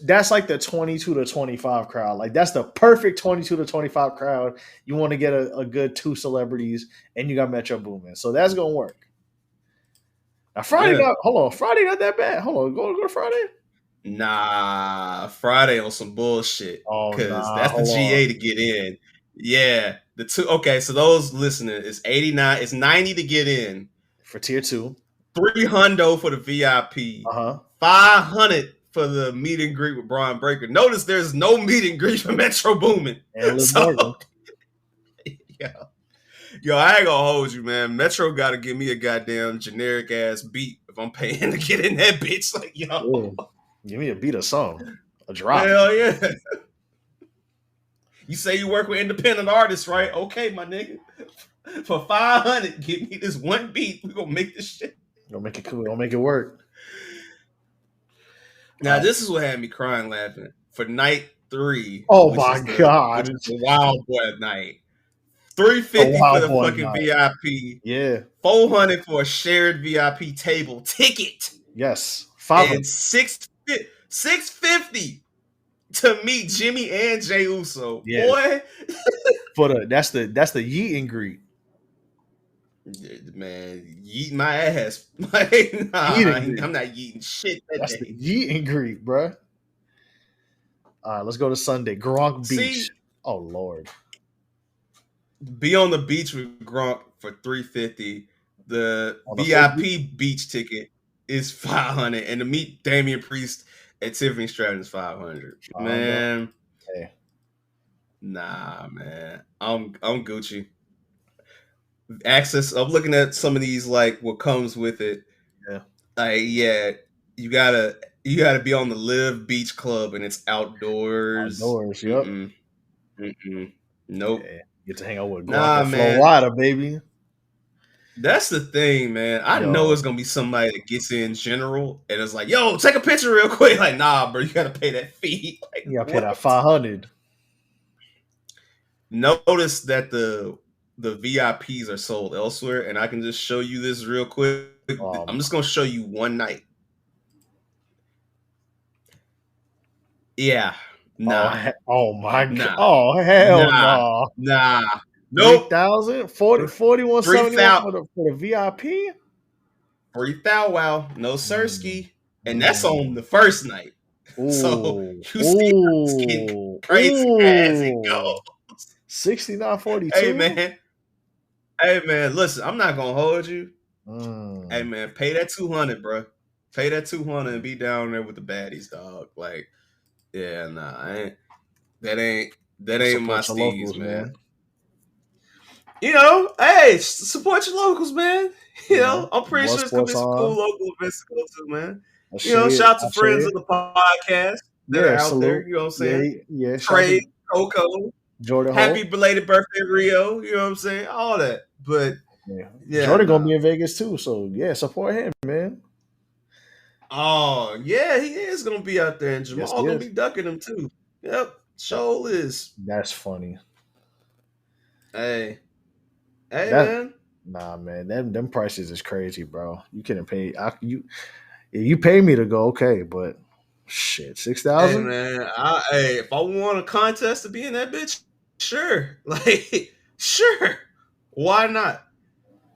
that's like the 22 to 25 crowd. Like that's the perfect 22 to 25 crowd. You want to get a good two celebrities, and you got Metro Boomin. So that's gonna work. Now Friday Friday not that bad. Hold on, go to Friday. Nah, Friday on some bullshit. Because that's the GA to get in. Yeah, the two. Okay, so those listening, it's 89. It's 90 to get in for tier 2. $300 for the VIP. 500 for the meet and greet with Braun Breaker. Notice there's no meet and greet for Metro Boomin. So, yo, I ain't gonna hold you, man. Metro got to give me a goddamn generic ass beat if I'm paying to get in that bitch. Like, yo, ooh, give me a beat or song, a drop. Hell yeah. You say you work with independent artists, right? Okay, my nigga. For 500, give me this one beat. We gonna make this shit. Don't make it cool. Don't make it work. Now, this is what had me crying laughing. For night 3. Oh, my God. Which is the Wild Boy night. $350 for the fucking night. VIP. Yeah. $400 for a shared VIP table ticket. Yes. $500. And $650 to meet Jimmy and Jey Uso. Yeah. Boy. That's the yeet and greet. Man, yeet my ass. Like, nah, I'm not yeeting shit That's day. the yeet and greet, bruh. All right, let's go to Sunday. Gronk Beach. Oh Lord. Be on the beach with Gronk for $350. The On the VIP beach ticket is $500, and to meet Damian Priest at Tiffany Stratton is $500. Man, hey. Nah, man, I'm Gucci. Access. I'm looking at some of these, like what comes with it. Yeah, you gotta be on the Live Beach Club, and it's outdoors. Yep. Nope. Yeah. Get to hang out with Gronk Nah, and man. Florida, baby. That's the thing, man. I know it's gonna be somebody that gets in general and it's like, yo, take a picture real quick. Like, nah, bro, you gotta pay that fee. Like, you gotta pay that $500. Notice that the VIPs are sold elsewhere, and I can just show you this real quick. I'm just gonna show you one night. Yeah. Nah. Oh my god. Oh hell no. Nah. Nope. 3,000? 41.71 for the VIP? Free Thou Wow. No Sirski. And that's on the first night. Ooh. So you see how it's getting crazy as it goes. 69.42. Hey man, listen, I'm not gonna hold you. Hey man, pay that $200, bro. Pay that $200 and be down there with the baddies, dog. Like, yeah, nah, that ain't my steez, man. You know, hey, support your locals, man. You know, I'm pretty sure it's gonna be some cool local events to go to, man. Shout out to friends of the podcast that are out there. You know what I'm saying? Yeah. Trey, Coco, Jordan. Happy belated birthday, Rio. You know what I'm saying? All that, but yeah, Jordan gonna be in Vegas too, so yeah, support him, man. Oh yeah, he is gonna be out there, and Jamal gonna be ducking him too. Yep, Shoal is. That's funny. Hey, man. Nah, man, them prices is crazy, bro. You couldn't pay. You pay me to go, okay, but shit, 6,000. Hey man, if I want a contest to be in that bitch, sure, like sure, why not?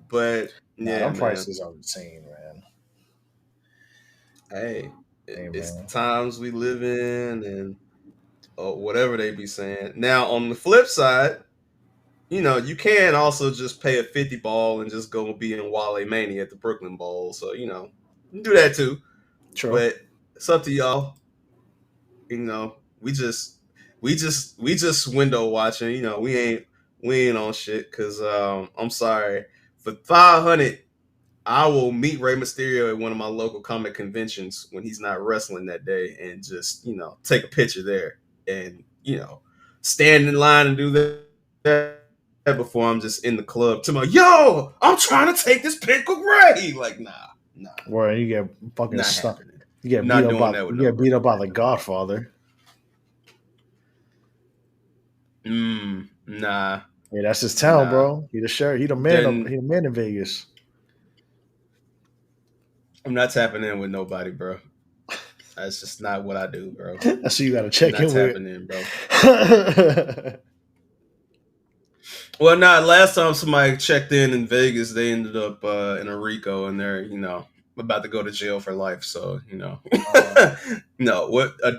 But them prices are insane, man. Hey, it's the times we live in, and whatever they be saying. Now on the flip side, you know, you can also just pay a 50 ball and just go be in Wale Mania at the Brooklyn Bowl. So, you know, you can do that too. True. But it's up to y'all. You know, we just window watching. You know, we ain't on shit because I'm sorry. For $500, I will meet Rey Mysterio at one of my local comic conventions when he's not wrestling that day and just, you know, take a picture there and, you know, stand in line and do that before I'm just in the club to my, yo, I'm trying to take this pic with Ray. Like, nah. Where you get fucking stuck. You get beat up by the Godfather. Nah. Yeah, that's his town, bro. He the sheriff. He the man. He the man in Vegas. I'm not tapping in with nobody, bro. That's just not what I do, bro. That's who you got to check in with. Tapping in, bro. Well, last time somebody checked in Vegas, they ended up in a RICO, and they're, you know, about to go to jail for life. So, you know,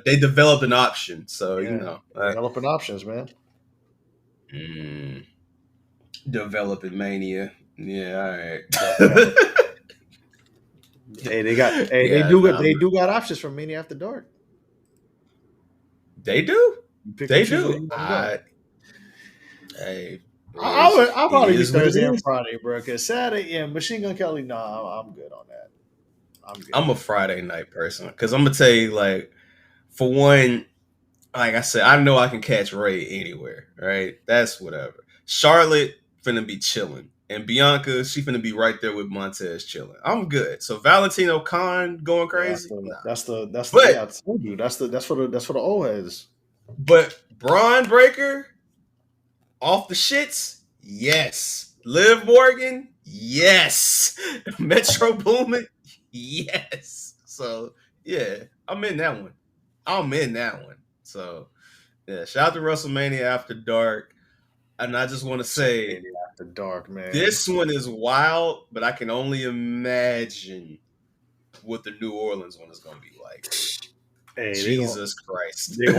they developed an option. So, you know, developing options, man. Developing mania. Yeah, all right. Hey, they do got options for Mania After Dark. They do. They do. Hey. I'll probably be Thursday and Friday, bro. Because Saturday, Machine Gun Kelly, I'm good on that. I'm a Friday night person because I'm gonna tell you, like, for one, like I said, I know I can catch Ray anywhere, right? That's whatever. Charlotte finna be chilling, and Bianca, she finna be right there with Montez chilling. I'm good. So Valentino Khan going crazy. That's for the old heads. But Braun Breaker. Off the shits, yes. Liv Morgan, yes. Metro Boomin, yes. So yeah, I'm in that one. So, yeah, shout out to WrestleMania After Dark. And I just want to say, After Dark, man. this one is wild, but I can only imagine what the New Orleans one is going to be like. Hey, Jesus Christ. They're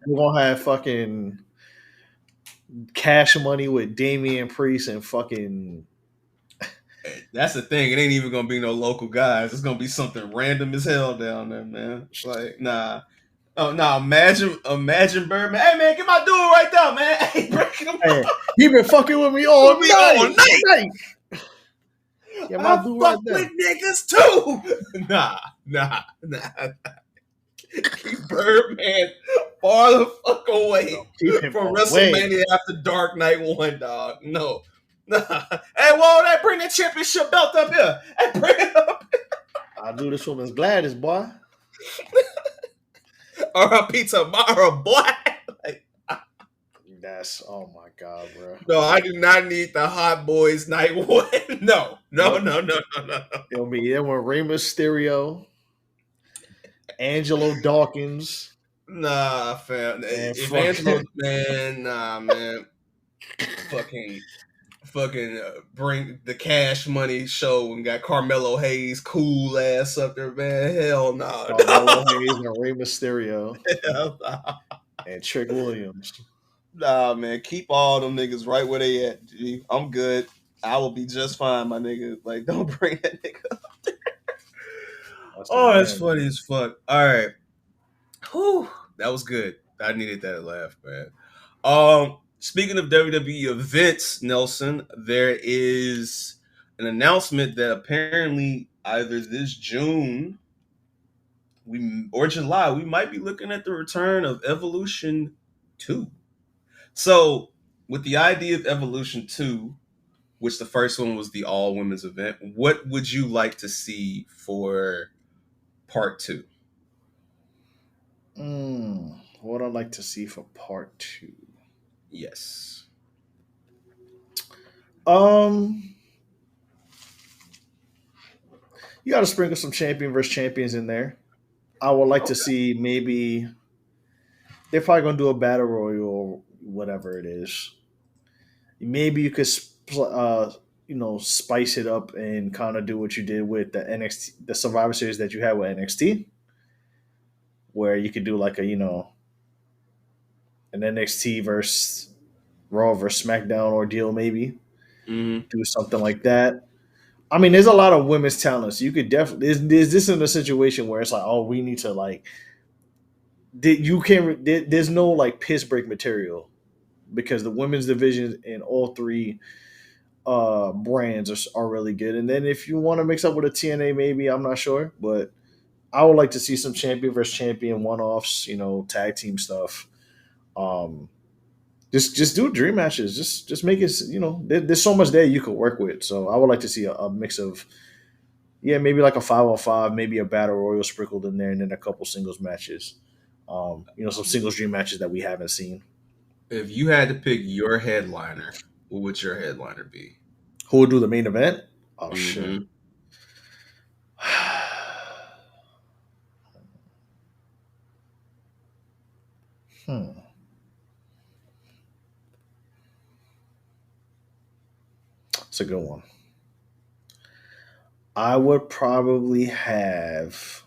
gonna have fucking Cash Money with Damian Priest and fucking. That's the thing. It ain't even gonna be no local guys. It's gonna be something random as hell down there, man. Like, nah. Oh no! Imagine Birdman. Hey man, get my dude right there, man. Hey, break him Hey, up. he been fucking with me all night. Yeah, my I dude fuck right there. with niggas too. Nah. Keep Birdman far the fuck away Keep him from away. WrestleMania After Dark Night 1, dog. No. Nah. Hey, whoa, that bring the championship belt up here. Hey, bring it up. I'll do this woman's Gladys, boy. R.I.P. Tomorrow, boy. Like, That's oh my god, bro. no, I do not need the Hot Boys Night 1. No. It'll be there with Rey Mysterio, Angelo Dawkins. Nah, fam. Man, If fuck. Angelo, man, nah, man. Fucking bring the Cash Money show and got Carmelo Hayes cool ass up there, man. Hell no. Carmelo Hayes and Rey Mysterio Hell nah. and Trick Williams. Nah, man. Keep all them niggas right where they at, G. I'm good. I will be just fine, my nigga. Like, don't bring that nigga up there. That's funny as fuck. All right. Whew. That was good. I needed that laugh, man. Speaking of WWE events, Nelson, there is an announcement that apparently either this June or July, we might be looking at the return of Evolution 2. So, with the idea of Evolution 2, which the first one was the all-women's event, what would you like to see for part 2? What I'd like to see for part 2. Yes. You got to sprinkle some champion versus champions in there. I would like to see maybe they're probably going to do a battle royal or whatever it is. Maybe you could, spice it up and kind of do what you did with the NXT, the Survivor Series that you had with NXT, where you could do like an NXT versus Raw versus SmackDown ordeal, maybe. Mm-hmm. Do something like that. I mean, there's a lot of women's talent. So you could definitely. Is this in a situation where it's like, oh, we need to like. There's no like piss break material because the women's division in all three brands are really good. And then if you want to mix up with a TNA, maybe I'm not sure, but I would like to see some champion versus champion one-offs, tag team stuff. Just do dream matches. Just make it. There's so much there you could work with. So I would like to see a mix of, maybe like a 5-on-5, maybe a battle royal sprinkled in there, and then a couple singles matches. Some singles dream matches that we haven't seen. If you had to pick your headliner, what would your headliner be? Who would do the main event? Oh shit. It's a good one. I would probably have.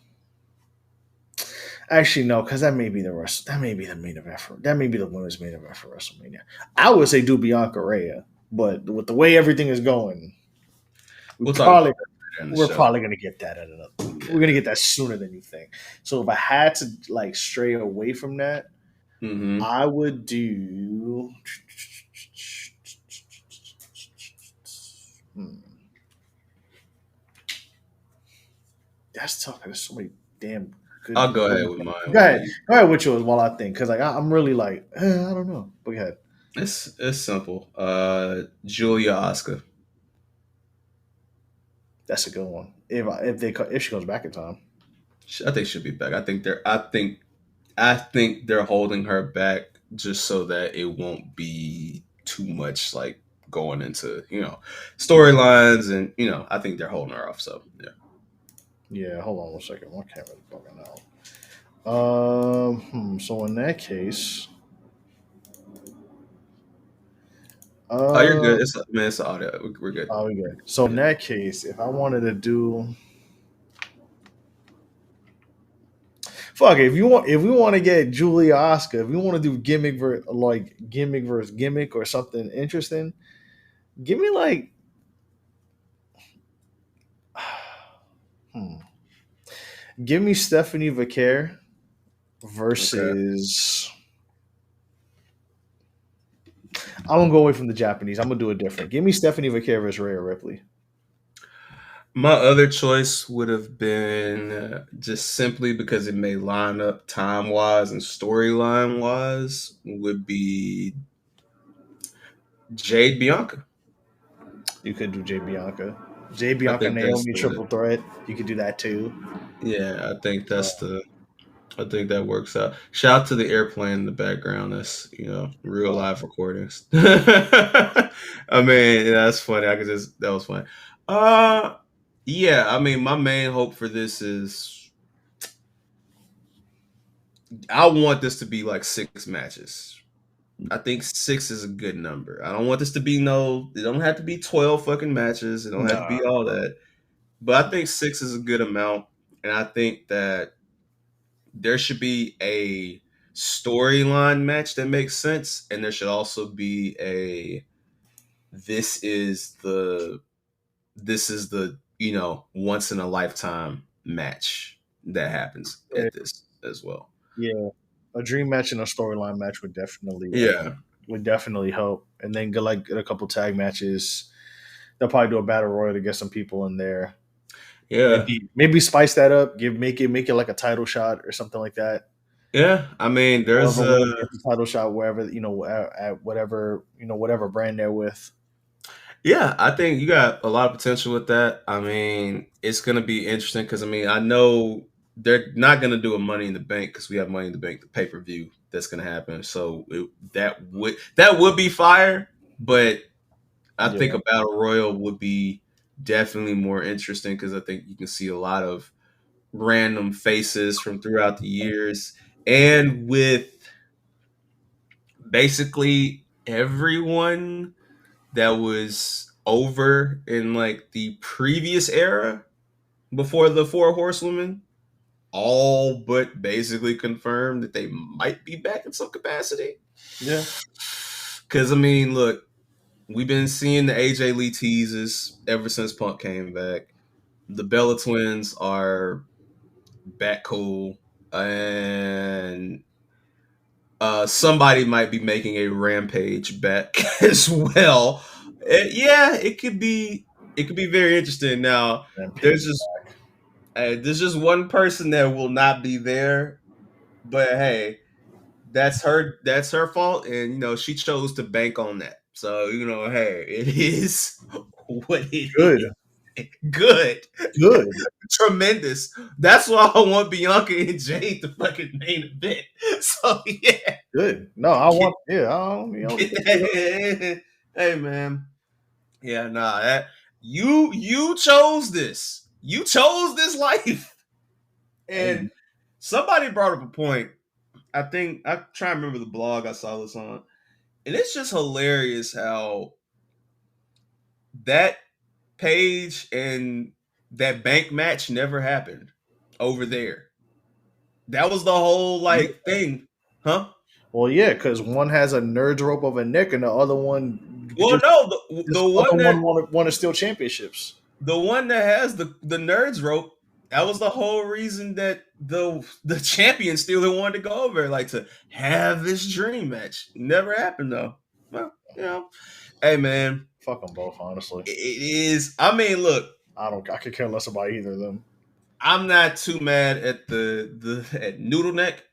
Actually, no, because that may be the rest. That may be the main event that may be the women's main event for WrestleMania. I would say do Bianca Rhea, but with the way everything is going, we're probably gonna get that at another. We're gonna get that sooner than you think. So if I had to like stray away from that, I would do. That's tough. There's so many damn good. I'll go ahead with mine. Go ahead with yours while I think, because like I'm really like I don't know. Go ahead. It's simple. Julia Asuka. That's a good one. If she comes back in time, I think she'll be back. I think they're holding her back just so that it won't be too much like going into storylines, and I think they're holding her off. So yeah. Yeah, hold on one second. My camera's bugging So in that case, Oh, you're good. uh, It's audio. We're good. oh, we good. So in that case, if I wanted to do, fuck it, if we want to get Julia Oscar, if we want to do gimmick versus gimmick or something interesting, give me like, hmm, give me Stephanie Vaquer Okay. versus. I'm gonna go away from the Japanese. I'm gonna do it different. Give me Stephanie Vaquer versus Rhea Ripley. My other choice would have been just simply because it may line up time wise and storyline wise would be Jade Bianca. You could do Jay Bianca. Jay I Bianca think that's Naomi the triple threat. You could do that too. yeah. I think that works out. Shout out to the airplane in the background. That's real live recordings. I mean that's funny. That was funny. Yeah. I mean my main hope for this is I want this to be like 6 matches. I think 6 is a good number. I don't want this to be it don't have to be 12 fucking matches. It don't have to Nah. be all that. But I think 6 is a good amount. And I think that there should be a storyline match that makes sense. And there should also be this is the once in a lifetime match that happens at this as well. Yeah, a dream match and a storyline match Yeah. would definitely help. And then get a couple tag matches. They'll probably do a battle royal to get some people in there. Yeah. Maybe spice that up. Make it like a title shot or something like that. Yeah. I mean, there's Whoever wins gets the title shot wherever at whatever brand they're with. yeah, I think you got a lot of potential with that. I mean, it's going to be interesting because, I mean, I know they're not going to do a Money in the Bank because we have Money in the Bank, the pay-per-view that's going to happen. So that would be fire, but I think a Battle Royal would be definitely more interesting because I think you can see a lot of random faces from throughout the years. And with basically everyone that was over in like the previous era before the Four Horsewomen all but basically confirmed that they might be back in some capacity. Yeah. Because, I mean, look, we've been seeing the AJ Lee teases ever since Punk came back. The Bella Twins are back cool. And somebody might be making a Rampage back as well. It could be very interesting. Now, there's just one person that will not be there, but hey, that's her fault, and she chose to bank on that. So hey, it is what it is. Good. Tremendous. That's why I want Bianca and Jade to fucking main event. So yeah. Good. No, I want. Hey man. Yeah, nah. You chose this. You chose this life. And somebody brought up a point. I think I try to remember the blog I saw this on, and it's just hilarious how that Page and that bank match never happened over there. That was the whole thing, huh? Well, yeah, because one has a nerd's rope of a neck, and the other one. Well, the one won a steel championships. The one that has the nerd's rope. That was the whole reason that the champion still wanted to go over, like to have this dream match. Never happened though. Well, hey man, fuck them both. Honestly, it is. I mean, look, I could care less about either of them. I'm not too mad at at Noodle Neck.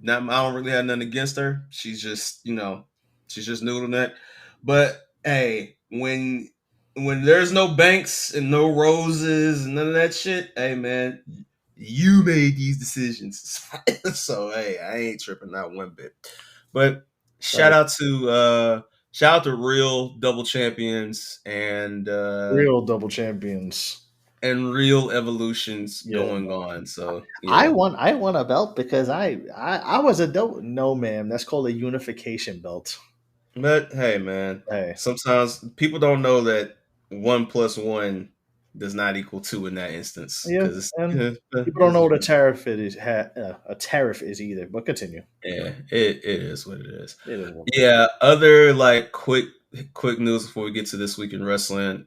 I don't really have nothing against her. She's just Noodle Neck. But hey, when there's no Banks and no Roses and none of that shit, hey man, you made these decisions. So hey, I ain't tripping not one bit. But shout out to Real Double Champions and Real Double Champions. and real evolutions Yeah. going on. So yeah. I won a belt because I was a dope. No, ma'am, that's called a unification belt. But hey, man, Hey, sometimes people don't know that 1+1 does not equal 2 in that instance. yeah, Because and people don't know what a tariff is. A tariff is either. But continue. yeah, it is what it is. It is what Yeah, other like quick news before we get to this week in wrestling.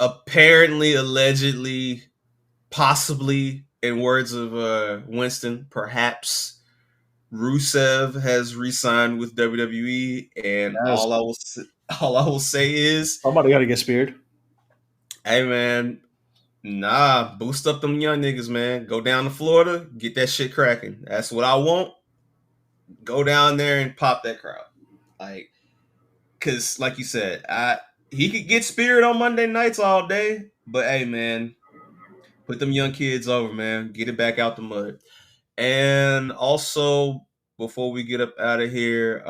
Apparently, allegedly, possibly, in words of Winston, perhaps Rusev has re-signed with WWE, and Yes. all I will say is, Somebody got to get speared. hey man, nah, boost up them young niggas, man. Go down to Florida, get that shit cracking. That's what I want. Go down there and pop that crowd, like, cause like you said, he could get speared on Monday nights all day, but hey man, put them young kids over, man. Get it back out the mud. And also, before we get up out of here,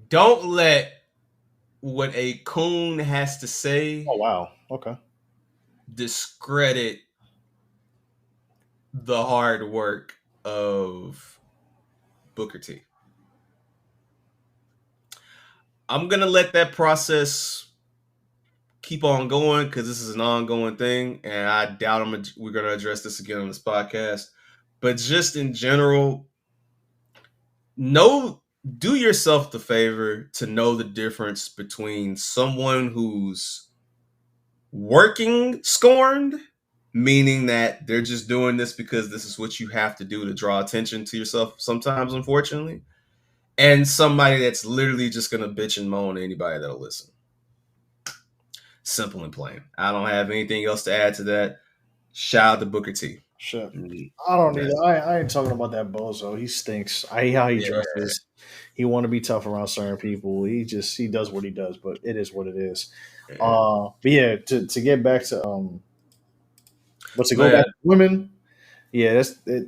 don't let what a coon has to say Oh wow. Okay. discredit the hard work of Booker T. I'm gonna let that process keep on going because this is an ongoing thing, and I doubt we're gonna address this again on this podcast. But just in general, do yourself the favor to know the difference between someone who's working scorned, meaning that they're just doing this because this is what you have to do to draw attention to yourself sometimes, unfortunately, and somebody that's literally just going to bitch and moan to anybody that'll listen. Simple and plain. I don't have anything else to add to that. Shout out to Booker T. Shit. I don't need that. I ain't talking about that bozo. He stinks. I hate how he dresses. He want to be tough around certain people. He does what he does, but it is what it is. But yeah, to get back to back to women, yeah,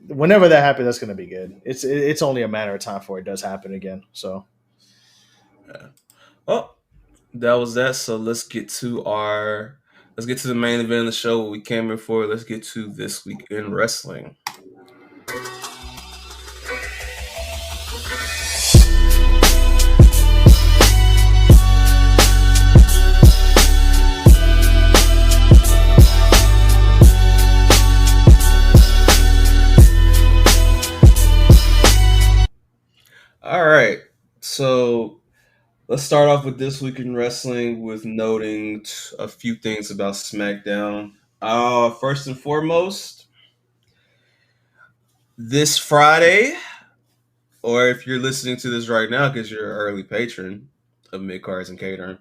whenever that happens, that's gonna be good. It's only a matter of time before it does happen again. So, well, that was that. So let's get to the main event of the show. What we came in for. Let's get to this week in wrestling. All right, so let's start off with this week in wrestling with noting a few things about SmackDown. First and foremost, this Friday, or if you're listening to this right now because you're an early patron of Mid-Cards and Catering,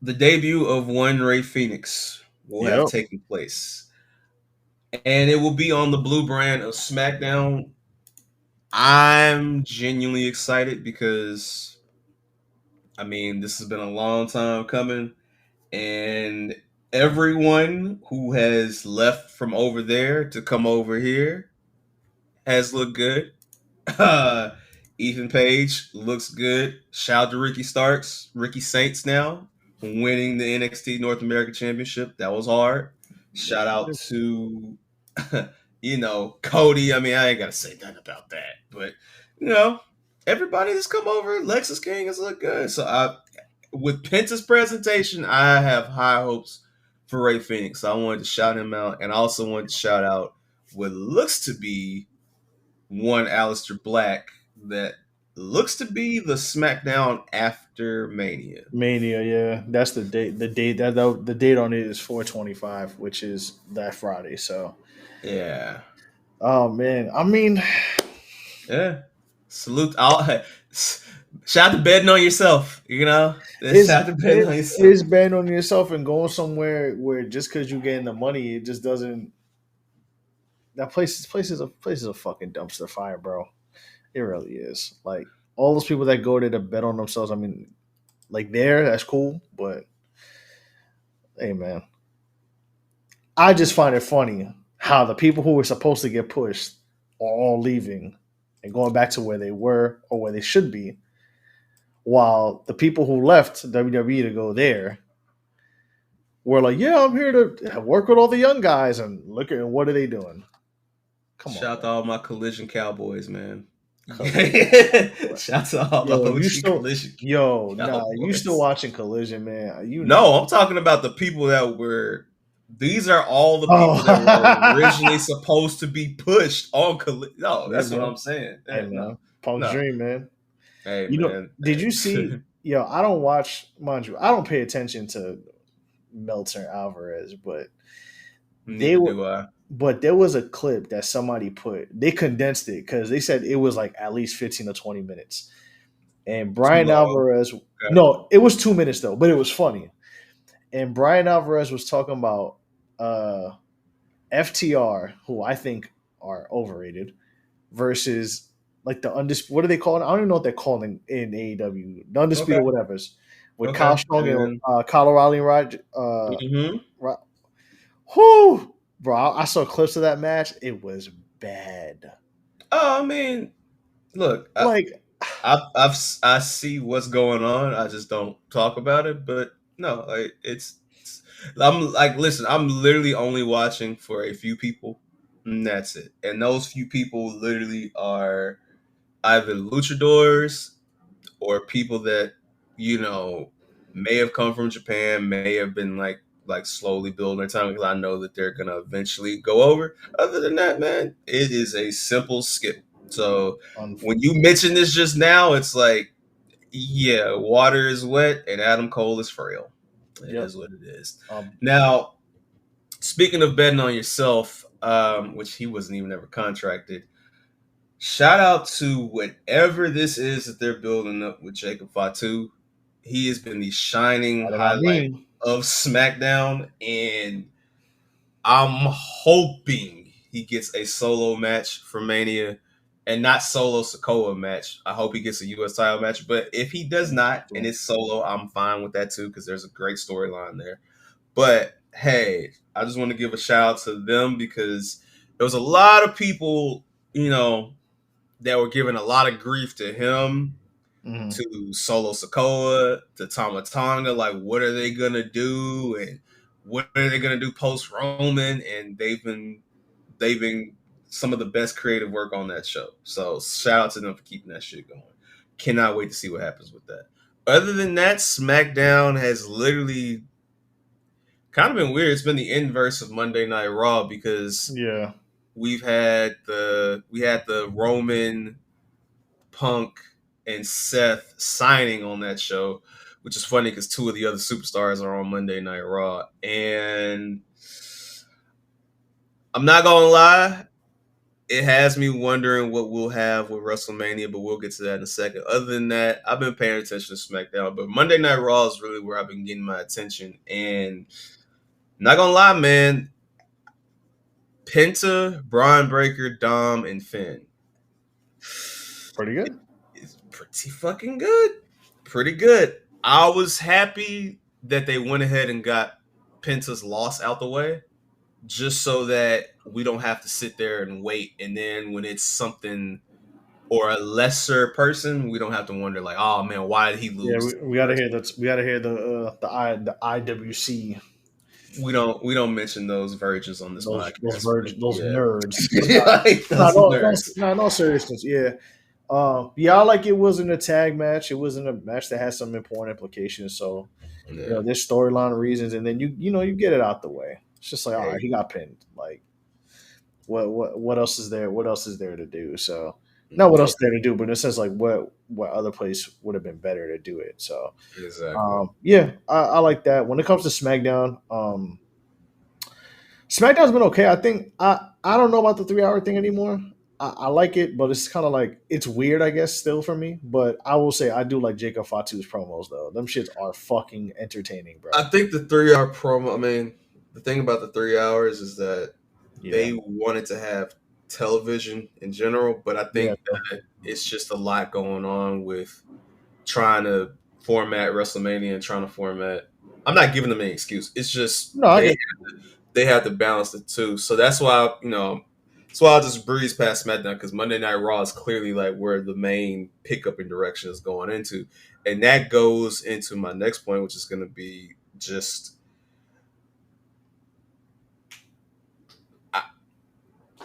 the debut of one Rey Fénix will have taken place. And it will be on the blue brand of SmackDown. I'm genuinely excited because, I mean, this has been a long time coming, and everyone who has left from over there to come over here has looked good. Ethan Page looks good. Shout out to Ricky Saints now, winning the NXT North American Championship. That was hard. Shout out to Cody. I mean, I ain't gotta say nothing about that, but everybody that's come over, Lexus King has looked good. So with Penta's presentation, I have high hopes for Rey Fénix. So I wanted to shout him out, and I also wanted to shout out what looks to be one Aleister Black that looks to be the SmackDown after Mania. Mania, yeah, that's the date. The date on it is 4/25, which is that Friday. So, yeah. Oh man, I mean, yeah. Salute all. Shout out to betting on yourself. It's betting on yourself and going somewhere where just because you're getting the money, it just doesn't. That place is a fucking dumpster fire, bro. It really is. Like all those people that go there to bet on themselves. I mean, like that's cool, but hey, man, I just find it funny how the people who were supposed to get pushed are all leaving and going back to where they were or where they should be, while the people who left WWE to go there were like, "Yeah, I'm here to work with all the young guys," and look at what are they doing? Come Shout on, out to all my Collision Cowboys, man. Come Shout out to all the yo, OG you still, Collision yo, Cowboys. nah, you still watching Collision, man? No, I'm talking about the people that were. These are all the people Oh. that were originally supposed to be pushed on Collision. No, that's Yeah, what man. I'm saying. Hey, Hey, man, no. Punk's No. dream, man. Hey, You know, man. did you see? Yo, I don't watch, mind you, I don't pay attention to Meltzer and Alvarez, but Neither were. do I. But there was a clip that somebody put. They condensed it because they said it was like at least 15 to 20 minutes. And Brian Too long. Alvarez, no, it was 2 minutes though, but it was funny. And Brian Alvarez was talking about FTR, who I think are overrated, versus like the undisputed. What do they call it? I don't even know what they're called in AEW. The undisputed Okay. whatever's with Okay. Kyle Strong and Kyle O'Reilly and Rod. Mhm. Whoo, bro! I saw clips of that match. It was bad. Oh, I mean, look, Like, I see what's going on. I just don't talk about it. But no, like I'm like, listen, I'm literally only watching for a few people, and that's it. And those few people literally are either luchadors or people that may have come from Japan, may have been like slowly building their time, because I know that they're gonna eventually go over. Other than that, man, it is a simple skip. So when you mentioned this just now, it's like, yeah, water is wet and Adam Cole is frail. It is what it is. Now, speaking of betting on yourself, which he wasn't even ever contracted, shout out to whatever this is that they're building up with Jacob Fatu. He has been the shining highlight of SmackDown, and I'm hoping he gets a solo match for Mania, and not solo Sikoa match. I hope he gets a U.S. title match, but if he does not and it's solo, I'm fine with that too, because there's a great storyline there. But hey, I just want to give a shout out to them, because there was a lot of people, that were giving a lot of grief to him, to Solo Sikoa, to Tama Tonga. Like, what are they gonna do, and what are they gonna do post Roman? And they've been some of the best creative work on that show. So shout out to them for keeping that shit going. Cannot wait to see what happens with that. Other than that, SmackDown has literally kind of been weird. It's been the inverse of Monday Night Raw, because we had the Roman, Punk, and Seth signing on that show, which is funny because two of the other superstars are on Monday Night Raw. And I'm not gonna lie, it has me wondering what we'll have with WrestleMania, but we'll get to that in a second. Other than that, I've been paying attention to SmackDown, but Monday Night Raw is really where I've been getting my attention. And not gonna lie, man, Penta, Braun Breaker, Dom, and Finn. Pretty good. It's pretty fucking good. Pretty good. I was happy that they went ahead and got Penta's loss out the way, just so that we don't have to sit there and wait. And then when it's something or a lesser person, we don't have to wonder like, oh man, why did he lose? Yeah, we gotta hear that. We gotta hear the IWC. We don't mention those virgins on this podcast. Those nerds. Nerds. No seriousness. Yeah. I like it wasn't a tag match. It wasn't a match that has some important implications. So, there's storyline reasons, and then you get it out the way. It's just like, all right, he got pinned. Like, what else is there? What else is there to do? So, not what else is there to do, but in a sense, like what other place would have been better to do it. So, exactly. I like that. When it comes to SmackDown, SmackDown's been okay. I think I don't know about the 3-hour thing anymore. I like it, but it's kind of like, it's weird, I guess, still for me. But I will say I do like Jacob Fatu's promos, though. Them shits are fucking entertaining, bro. I think the 3-hour promo, I mean, the thing about the 3 hours is that they wanted to have television in general, but I think that it's just a lot going on with trying to format WrestleMania and trying to format. I'm not giving them any excuse. It's just they have to balance the two. So that's why, That's why I'll just breeze past SmackDown because Monday Night Raw is clearly like where the main pickup in direction is going into. And that goes into my next point, which is going to be just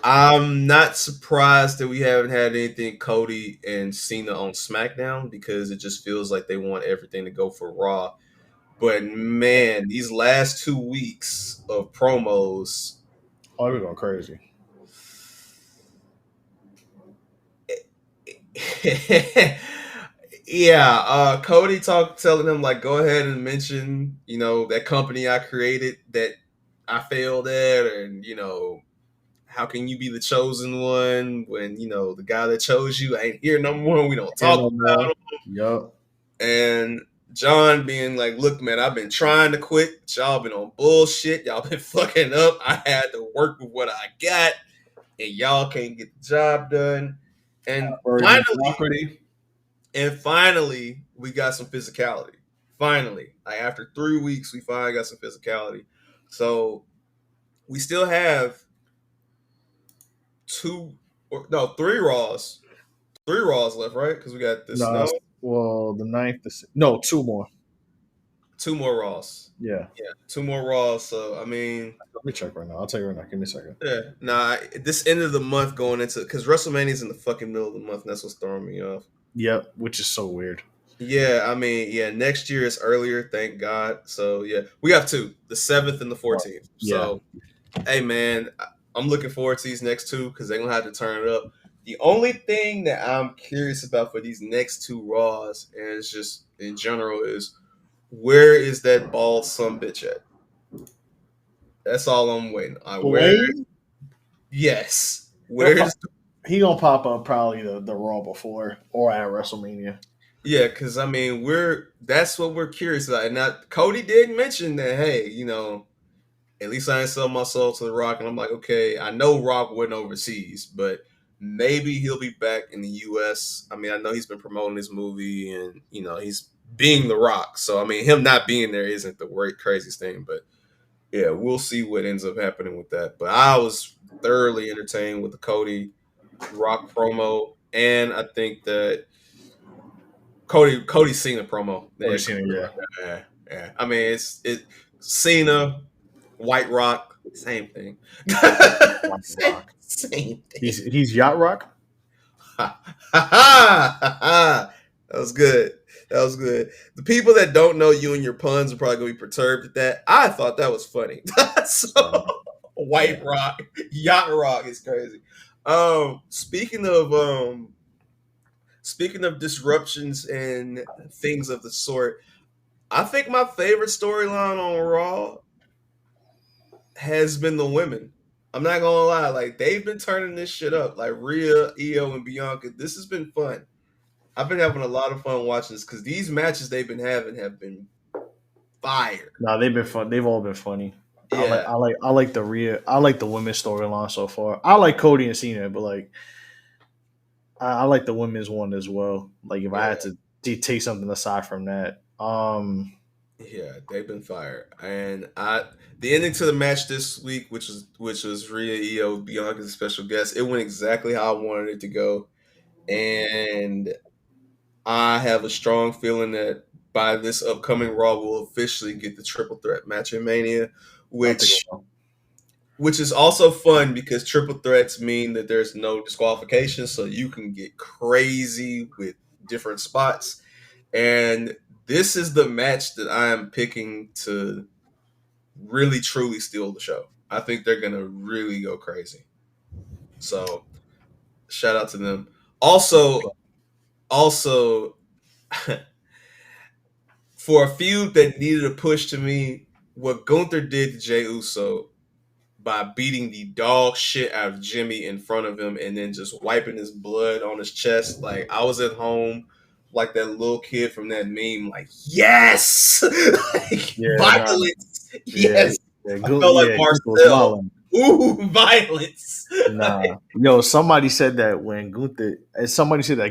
I'm not surprised that we haven't had anything Cody and Cena on SmackDown because it just feels like they want everything to go for Raw. But man, these last 2 weeks of promos, we're going crazy. yeah, Cody telling him like, go ahead and mention, that company I created that I failed at, and how can you be the chosen one when the guy that chose you ain't here no more? We don't talk about him. Yup. And John being like, look, man, I've been trying to quit. Y'all been on bullshit. Y'all been fucking up. I had to work with what I got, and y'all can't get the job done. And finally, we got some physicality. Finally, like after 3 weeks, we finally got some physicality. So we still have 3 Raws. 3 Raws left, right? Because we got this. Well, the 9th. 2 more. 2 more Raws. Yeah. 2 more Raws. So I mean, let me check right now. I'll tell you right now. Give me a second. Yeah. This end of the month going into because WrestleMania's in the fucking middle of the month, and that's what's throwing me off. Yep, which is so weird. Yeah, I mean, next year is earlier, thank God. So yeah, we have 2, the 7th and the 14th. Yeah. So, hey man, I'm looking forward to these next 2 because they're gonna have to turn it up. The only thing that I'm curious about for these next 2 Raws, and it's just in general, is where is that bald son bitch at? That's all I'm waiting. Yes. Where's he gonna pop up probably the Raw before or at WrestleMania. Yeah, because I mean that's what we're curious about. And now Cody did mention that, hey, at least I didn't sell my soul to The Rock. And I'm like, okay, I know Rock went overseas, but maybe he'll be back in the US. I mean, I know he's been promoting this movie and he's being The Rock. So I mean, him not being there isn't the craziest thing, but yeah, we'll see what ends up happening with that. But I was thoroughly entertained with the Cody Rock promo, and I think that Cody's Cena promo. Yeah. I mean, it's Cena, White Rock, same thing. Same thing. He's Yacht Rock. That was good. The people that don't know you and your puns are probably gonna be perturbed at that. I thought that was funny. So White Rock, Yacht Rock is crazy. Speaking of disruptions and things of the sort, I think my favorite storyline on Raw has been the women. I'm not gonna lie, like they've been turning this shit up. Like Rhea, Io, and Bianca. This has been fun. I've been having a lot of fun watching this because these matches they've been having have been fire. No, they've been fun. They've all been funny. Yeah. I like the Rhea. I like the women's storyline so far. I like Cody and Cena, but like I like the women's one as well. Like if I had to take something aside from that, yeah, they've been fire. And the ending to the match this week, which was Rhea, Io, Bianca's special guest, it went exactly how I wanted it to go, and I have a strong feeling that by this upcoming Raw, we'll officially get the triple threat match in Mania, which is also fun because triple threats mean that there's no disqualification, so you can get crazy with different spots. And this is the match that I am picking to really, truly steal the show. I think they're going to really go crazy. So, shout out to them. Also, for a feud that needed a push to me, what Gunther did to Jey Uso by beating the dog shit out of Jimmy in front of him and then just wiping his blood on his chest. Like, I was at home like that little kid from that meme, like, yes! Violence! Yes! Yeah, I felt like Marcel. Ooh, violence! Yo, somebody said that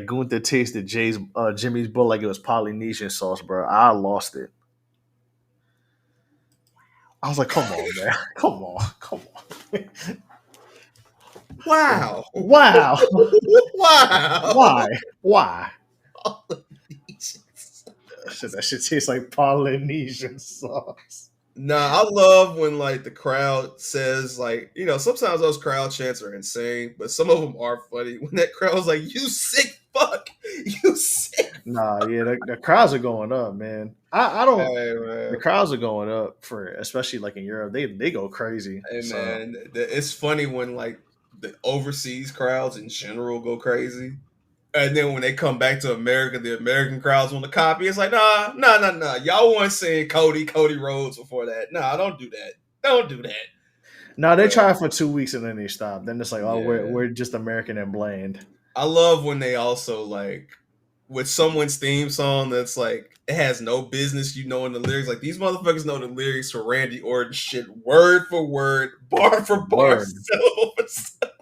Gunther tasted Jimmy's blood like it was Polynesian sauce, bro. I lost it. I was like, come on, man. Come on. Wow. Wow. Wow. Why? That shit tastes like Polynesian sauce. Nah, I love when like the crowd says like, sometimes those crowd chants are insane, but some of them are funny. When that crowd was like, "You sick fuck, you sick." Nah, yeah, the crowds are going up, man. I don't. Hey The man, crowds are going up for, especially like in Europe. They go crazy. hey So man, it's funny when like the overseas crowds in general go crazy. And then when they come back to America, the American crowds want to copy. It's like, nah. Y'all weren't saying Cody Rhodes before that. Nah, don't do that. Don't do that. now they But, try for 2 weeks and then they stop. Then it's like, oh, yeah. we're just American and bland. I love when they also like with someone's theme song that's like it has no business you knowing the lyrics. Like these motherfuckers know the lyrics for Randy Orton shit word for word, bar for bar, Word. syllable for syllable.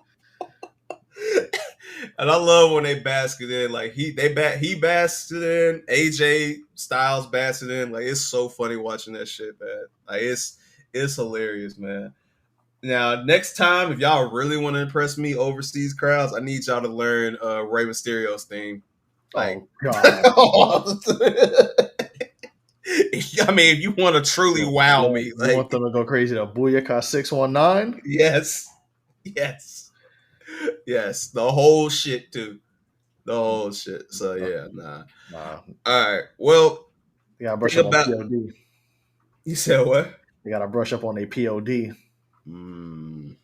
And I love when they bask it in. Like he basks it in. AJ Styles basks it in. Like it's so funny watching that shit, man. Like it's hilarious, man. Now, next time, if y'all really want to impress me, overseas crowds, I need y'all to learn Rey Mysterio's theme. Like, Oh God. I mean, if you want to truly wow me, You like, want them to go crazy to Booyaka 619? yes, the whole shit too, the whole shit. So yeah, nah. Nah. All right, well, You gotta brush up on about- POD. you said what? You gotta brush up on a POD. Mm.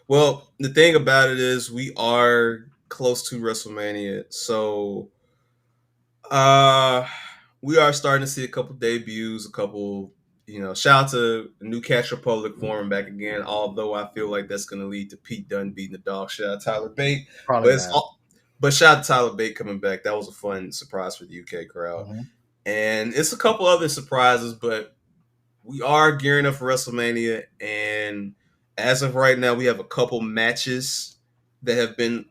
Well, the thing about it is we are close to WrestleMania, so we are starting to see a couple debuts, a couple, shout out to New Catch Republic forming back again, although I feel like that's going to lead to Pete Dunne beating the dog shit out of Tyler Bate. Probably But shout out to Tyler Bate coming back. That was a fun surprise for the UK crowd. Mm-hmm. And it's a couple other surprises, but we are gearing up for WrestleMania, and as of right now, we have a couple matches that have been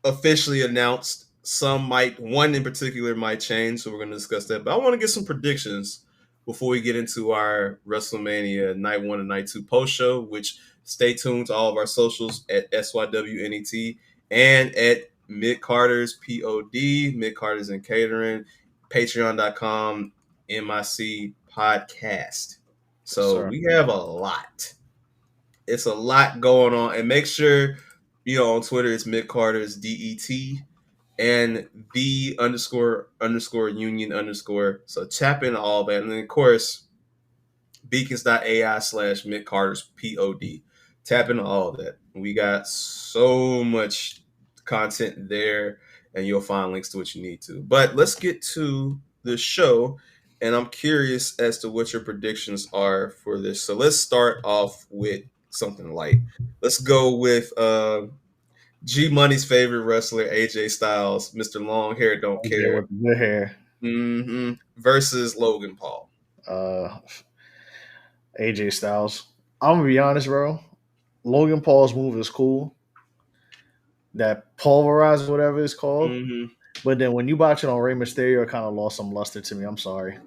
officially announced. One in particular might change, so we're going to discuss that. But I want to get some predictions before we get into our WrestleMania Night 1 and Night 2 post show, which stay tuned to all of our socials at SYWNET and at Mick Carter's POD, Mick Carter's and Catering, patreon.com, MIC podcast. So we have a lot. It's a lot going on. And make sure, on Twitter, it's Mick Carter's DET and the __union_. So tap into all that. And then, of course, beacons.ai/Mick Carter's POD. Tap into all of that. We got so much content there, and you'll find links to what you need to. But let's get to the show. And I'm curious as to what your predictions are for this. So let's start off with something light. Let's go with G Money's favorite wrestler, AJ Styles, Mr. Long Hair Don't Care. With the hair. Versus Logan Paul. AJ Styles. I'm gonna be honest, bro. Logan Paul's move is cool. That pulverizer, whatever it's called. Mm-hmm. But then when you watch it on Rey Mysterio, it kind of lost some luster to me. I'm sorry.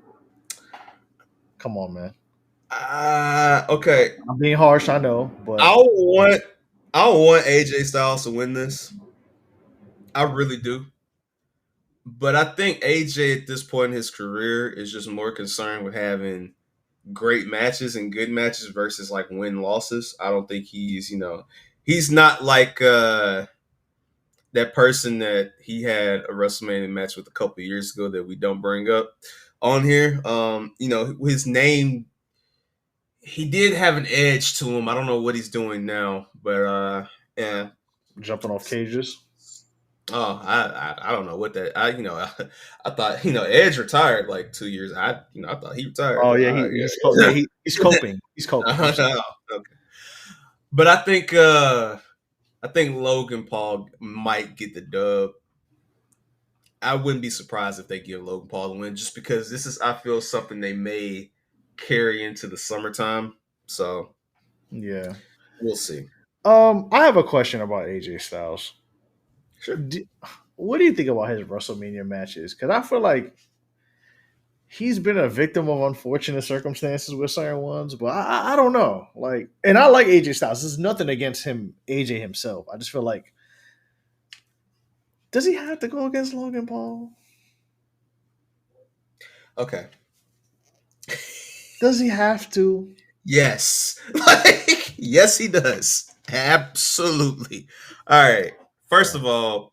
Come on, man. Okay. I'm being harsh, I know, but I want AJ Styles to win this. I really do. But I think AJ at this point in his career is just more concerned with having great matches and good matches versus like win losses. I don't think he's not like that person that he had a WrestleMania match with a couple of years ago that we don't bring up on here. His name, he did have an edge to him. I don't know what he's doing now, but yeah. Jumping off cages. Oh, I don't know what that. I thought Edge retired like 2 years. I thought he retired. Oh yeah, he's coping. He's coping. Okay. But I think Logan Paul might get the dub. I wouldn't be surprised if they give Logan Paul the win, just because this is, I feel, something they may carry into the summertime. So yeah, we'll see. I have a question about AJ Styles. Sure. What do you think about his WrestleMania matches? Because I feel like he's been a victim of unfortunate circumstances with certain ones, but I don't know. Like, and I like AJ Styles. There's nothing against him, AJ himself. I just feel like, does he have to go against Logan Paul? Okay. Does he have to? Yes. Like, yes, he does. Absolutely. All right. First of all,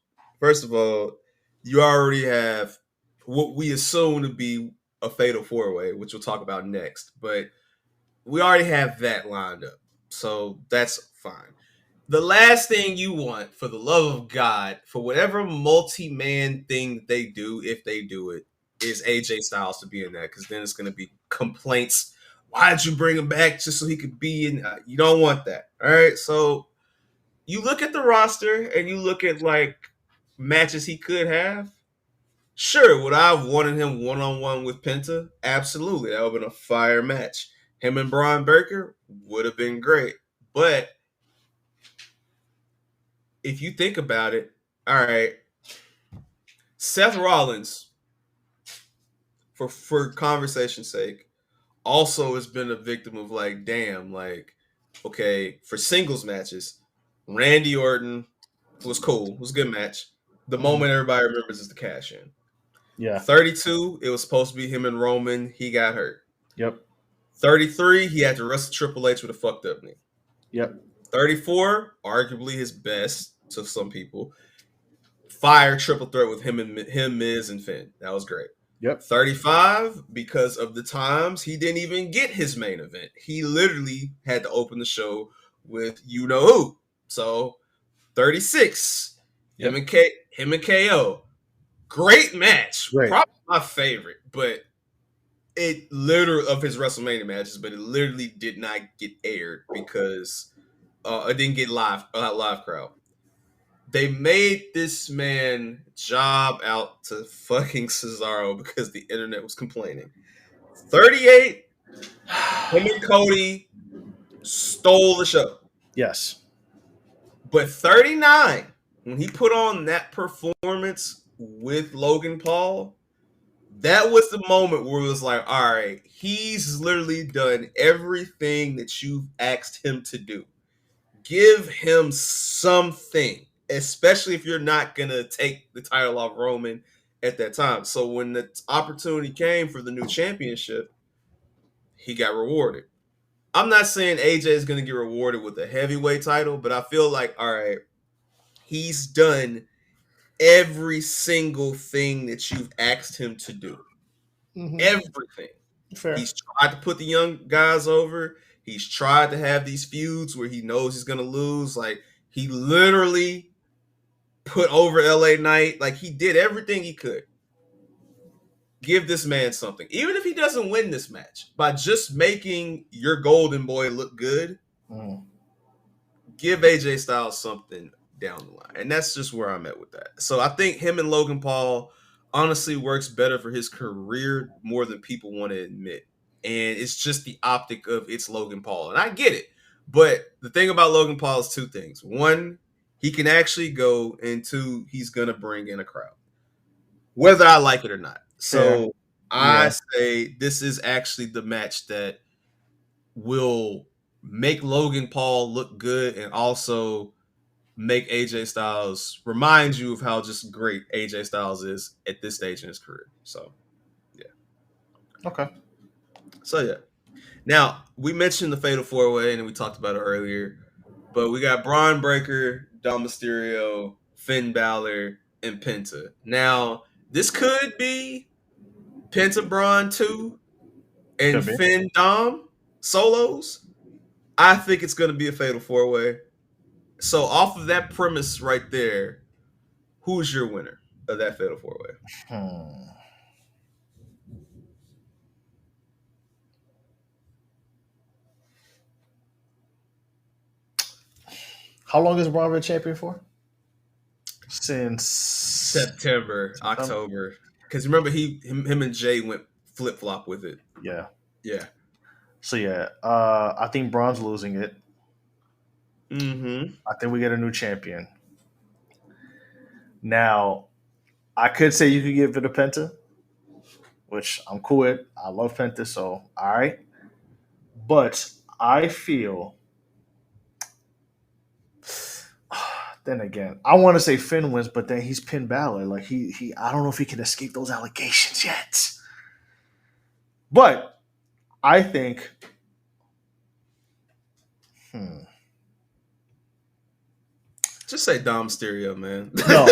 you already have what we assume to be a fatal four-way, which we'll talk about next. But we already have that lined up. So that's fine. The last thing you want, for the love of God, for whatever multi-man thing that they do, if they do it, is AJ Styles to be in that, because then it's going to be complaints. Why'd you bring him back just so he could be in? You don't want that. All right. So you look at the roster and you look at like matches he could have. Sure, would I have wanted him one-on-one with Penta? Absolutely. That would have been a fire match. Him and Braun Breaker would have been great. But if you think about it, all right, Seth Rollins, for conversation's sake, also has been a victim of like, damn, like, okay, for singles matches, Randy Orton was cool. It was a good match. The moment everybody remembers is the cash in. Yeah. 32, it was supposed to be him and Roman. He got hurt. Yep. 33, he had to wrestle Triple H with a fucked up knee. Yep. 34, arguably his best to some people. Fire triple threat with him, Miz, and Finn. That was great. Yep. 35, because of the times he didn't even get his main event. He literally had to open the show with you know who. So 36, Yep. him and KO. Great match. Great. Probably my favorite, but it literally of his WrestleMania matches, but it literally did not get aired because it didn't get live crowd. They made this man job out to fucking Cesaro because the internet was complaining. 38, him and Cody stole the show. Yes. But 39, when he put on that performance with Logan Paul, that was the moment where it was like, all right, he's literally done everything that you've asked him to do. Give him something, especially if you're not going to take the title off Roman at that time. So when the opportunity came for the new championship, he got rewarded. I'm not saying AJ is going to get rewarded with a heavyweight title, but I feel like, all right, he's done every single thing that you've asked him to do. Mm-hmm. Everything. Fair. He's tried to put the young guys over. He's tried to have these feuds where he knows he's going to lose. Like, he literally put over LA Knight. Like, he did everything he could. Give this man something. Even if he doesn't win this match, by just making your golden boy look good, give AJ Styles something down the line. And that's just where I'm at with that. So I think him and Logan Paul honestly works better for his career more than people want to admit. And it's just the optic of it's Logan Paul. And I get it. But the thing about Logan Paul is two things. One, he can actually go, and two, he's going to bring in a crowd, whether I like it or not. So I say this is actually the match that will make Logan Paul look good and also make AJ Styles remind you of how just great AJ Styles is at this stage in his career. So, yeah. Okay. So, yeah. Now, we mentioned the Fatal 4-Way, and we talked about it earlier, but we got Braun Breaker, Dom Mysterio, Finn Balor, and Penta. Now, this could be Penta Braun 2 and Finn Dom solos. I think it's going to be a Fatal 4-Way. So off of that premise right there, who's your winner of that Fatal 4-Way? How long has Braun been champion for? Since September, October. Because remember, him and Jay went flip-flop with it. Yeah. Yeah. So, yeah, I think Braun's losing it. Mm-hmm. I think we get a new champion. Now, I could say you could give it a Penta. which I'm cool with. I love Penta, so all right. But I feel then again, I want to say Finn wins, but then he's Finn Balor. Like he I don't know if he can escape those allegations yet. But I think Just say Dom Mysterio, man. no.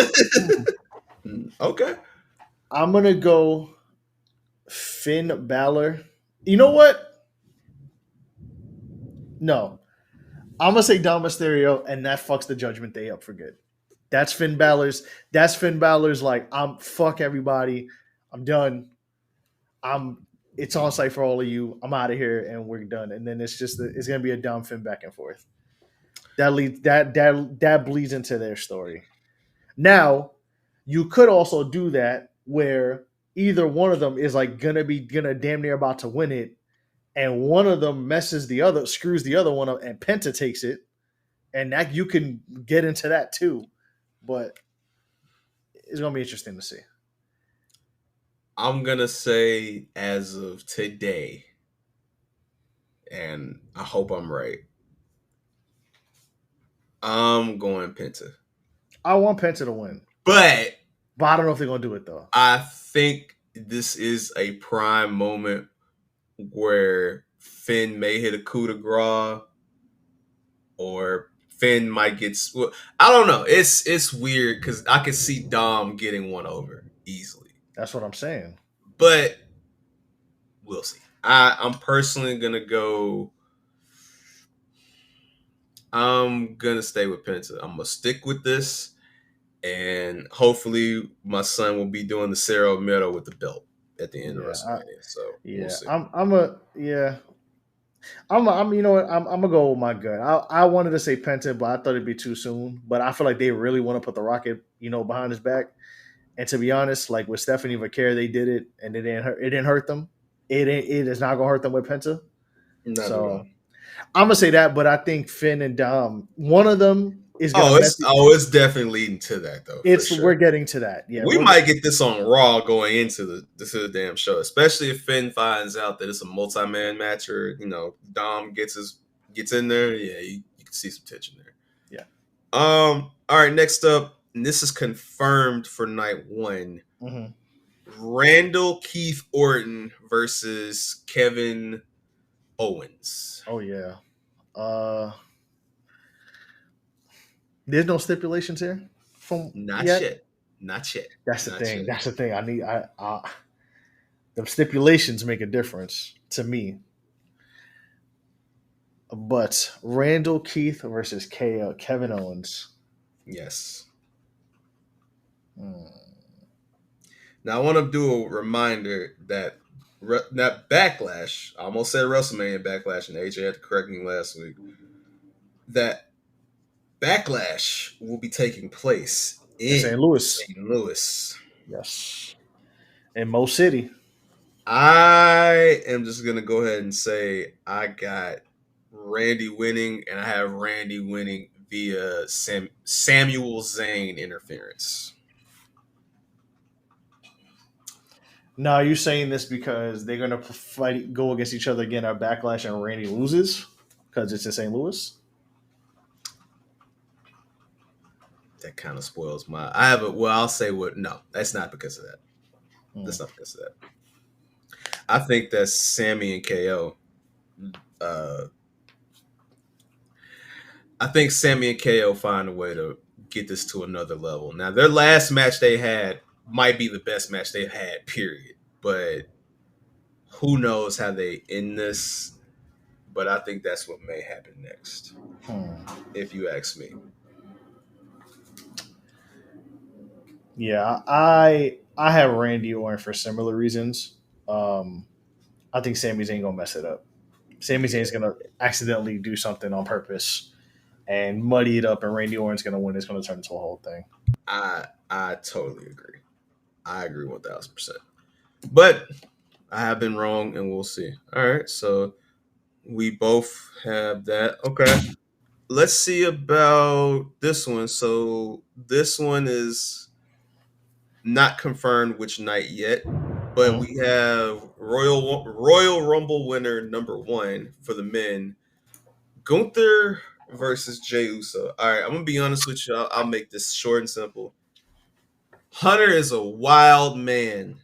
Okay. I'm gonna go Finn Balor. You know what? No. I'm gonna say Dom Mysterio, and that fucks the Judgment Day up for good. That's Finn Balor's. That's Finn Balor's. Like, I'm fuck everybody. I'm done. It's on site for all of you. I'm out of here, and we're done. And then it's gonna be a Dom Finn back and forth. That bleeds into their story. Now, you could also do that where either one of them is like gonna damn near about to win it, and one of them screws the other one up, and Penta takes it, and that you can get into that too. But it's gonna be interesting to see. I'm gonna say as of today, and I hope I'm right. I'm going Penta. I want Penta to win, But I don't know if they're gonna do it though. I think this is a prime moment where Finn may hit a coup de grace, or Finn might get. I don't know. It's weird because I could see Dom getting one over easily. That's what I'm saying. But we'll see. I'm personally gonna go. I'm gonna stay with Penta. I'm gonna stick with this, and hopefully my son will be doing the Cerro Miedo with the belt at the end of WrestleMania. So we'll see. I'm you know what, I'm gonna go with my gut. I wanted to say Penta, but I thought it'd be too soon. But I feel like they really want to put the Rocket, behind his back. And to be honest, like with Stephanie Vaquer, they did it, and it didn't hurt them. It is not gonna hurt them with Penta. Not So at all. I'm gonna say that, but I think Finn and Dom, one of them is gonna. It's definitely leading to that though. We're getting to that. Yeah, we might get this on Raw going into the damn show, especially if Finn finds out that it's a multi-man match, or Dom gets in there. Yeah, you can see some tension there. Yeah. All right, next up, and this is confirmed for night one. Mm-hmm. Randall Keith Orton versus Kevin Owens. Oh yeah. There's no stipulations here. Not yet. That's the thing. That's the thing. I need. The stipulations make a difference to me. But Randall Keith versus Kevin Owens. Yes. Now I want to do a reminder that Backlash, I almost said WrestleMania Backlash, and AJ had to correct me last week, that Backlash will be taking place in St. Louis. St. Louis. Yes. In Mo City. I am just going to go ahead and say I got Randy winning, and I have Randy winning via Samuel Zayn interference. Now, are you saying this because they're going to go against each other again at Backlash and Randy loses because it's in St. Louis? That kind of spoils my. I'll say what. No, that's not because of that. That's not because of that. I think that Sammy and KO. I think Sammy and KO find a way to get this to another level. Now, their last match they had might be the best match they've had, period. But who knows how they end this? But I think that's what may happen next, if you ask me. Yeah, I have Randy Orton for similar reasons. I think Sami Zayn gonna mess it up. Sami Zayn's gonna accidentally do something on purpose and muddy it up, and Randy Orton's gonna win. It's gonna turn into a whole thing. I totally agree. I agree 1,000%. But I have been wrong, and we'll see. All right, so we both have that. Okay. Let's see about this one. So this one is not confirmed which night yet, But we have Royal Rumble winner number 1 for the men, Gunther versus Jey Uso. All right, I'm gonna be honest with you. I'll make this short and simple. Hunter is a wild man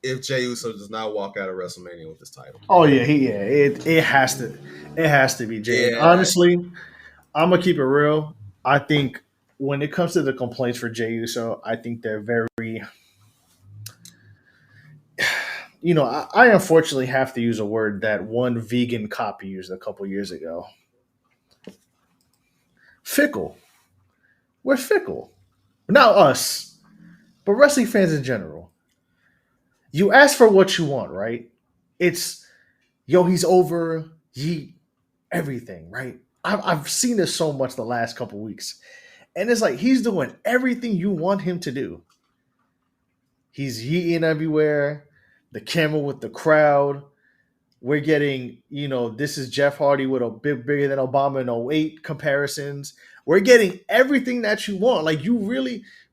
if Jey Uso does not walk out of WrestleMania with this title. Oh yeah, it has to be Jey. Yeah. Honestly, I'm gonna keep it real. I think when it comes to the complaints for Jey Uso, I think they're very. I unfortunately have to use a word that one vegan cop used a couple years ago. Fickle. We're fickle. Not us, but wrestling fans in general. You ask for what you want, right? It's, he's over, everything, right? I've seen this so much the last couple weeks. And it's like he's doing everything you want him to do. He's yeeting everywhere, the camera with the crowd. We're getting, this is Jeff Hardy with a bit bigger than Obama in 08 comparisons. We're getting everything that you want. Like,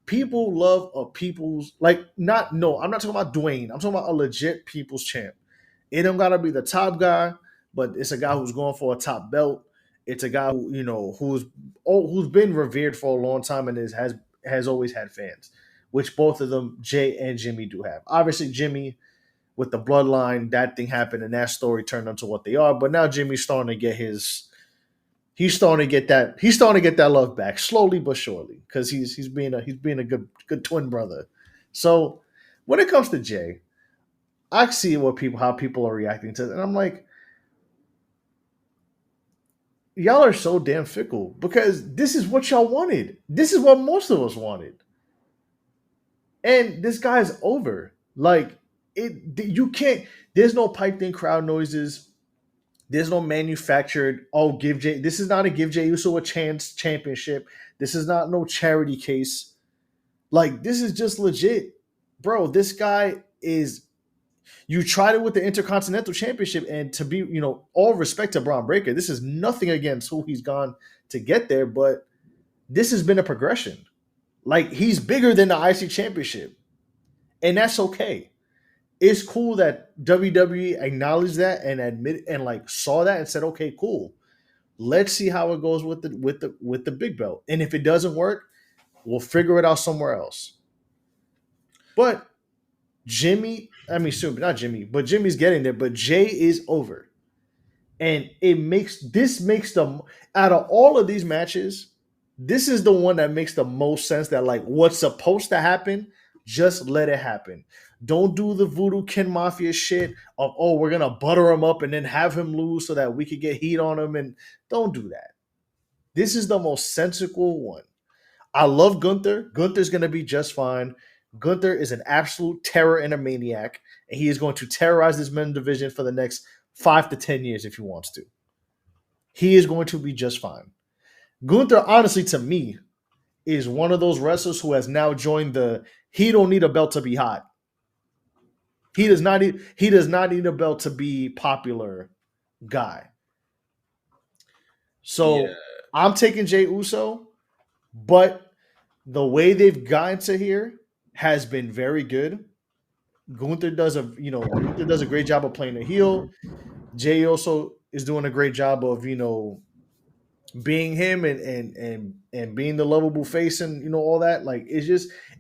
people love a people's, I'm not talking about Dwayne. I'm talking about a legit people's champ. It don't gotta be the top guy, but it's a guy who's going for a top belt. It's a guy who, who's been revered for a long time and has always had fans, which both of them, Jey and Jimmy, do have. Obviously, Jimmy, with the bloodline, that thing happened and that story turned into what they are. But now Jimmy's starting to get he's starting to get that love back slowly but surely, because he's being a good twin brother. So when it comes to Jey, I see how people are reacting to it, and I'm like, y'all are so damn fickle, because this is what y'all wanted. This is what most of us wanted. And this guy's over. Like, you can't, there's no piped in crowd noises. There's no manufactured, this is not a give Jey Uso a chance championship. This is not no charity case. Like, this is just legit. Bro, this guy you tried it with the Intercontinental Championship, and to be, all respect to Braun Breaker, this is nothing against who he's gone to get there, but this has been a progression. Like, he's bigger than the IC Championship, and that's okay. It's cool that WWE acknowledged that and admitted and saw that and said, okay, cool. Let's see how it goes with the big belt. And if it doesn't work, we'll figure it out somewhere else. But Jimmy's getting there, but Jey is over. And this makes them, out of all of these matches, this is the one that makes the most sense, that what's supposed to happen, just let it happen. Don't do the Voodoo Ken Mafia shit of, we're going to butter him up and then have him lose so that we could get heat on him. And don't do that. This is the most sensical one. I love Gunther. Gunther's going to be just fine. Gunther is an absolute terror and a maniac, and he is going to terrorize this men's division for the next 5 to 10 years if he wants to. He is going to be just fine. Gunther, honestly, to me, is one of those wrestlers who has now joined he don't need a belt to be hot. He does not need a belt to be popular guy. So yeah. I'm taking Jey Uso, but the way they've gotten to here has been very good. Gunther does a great job of playing a heel. Jey also is doing a great job of, being him and being the lovable face and all that.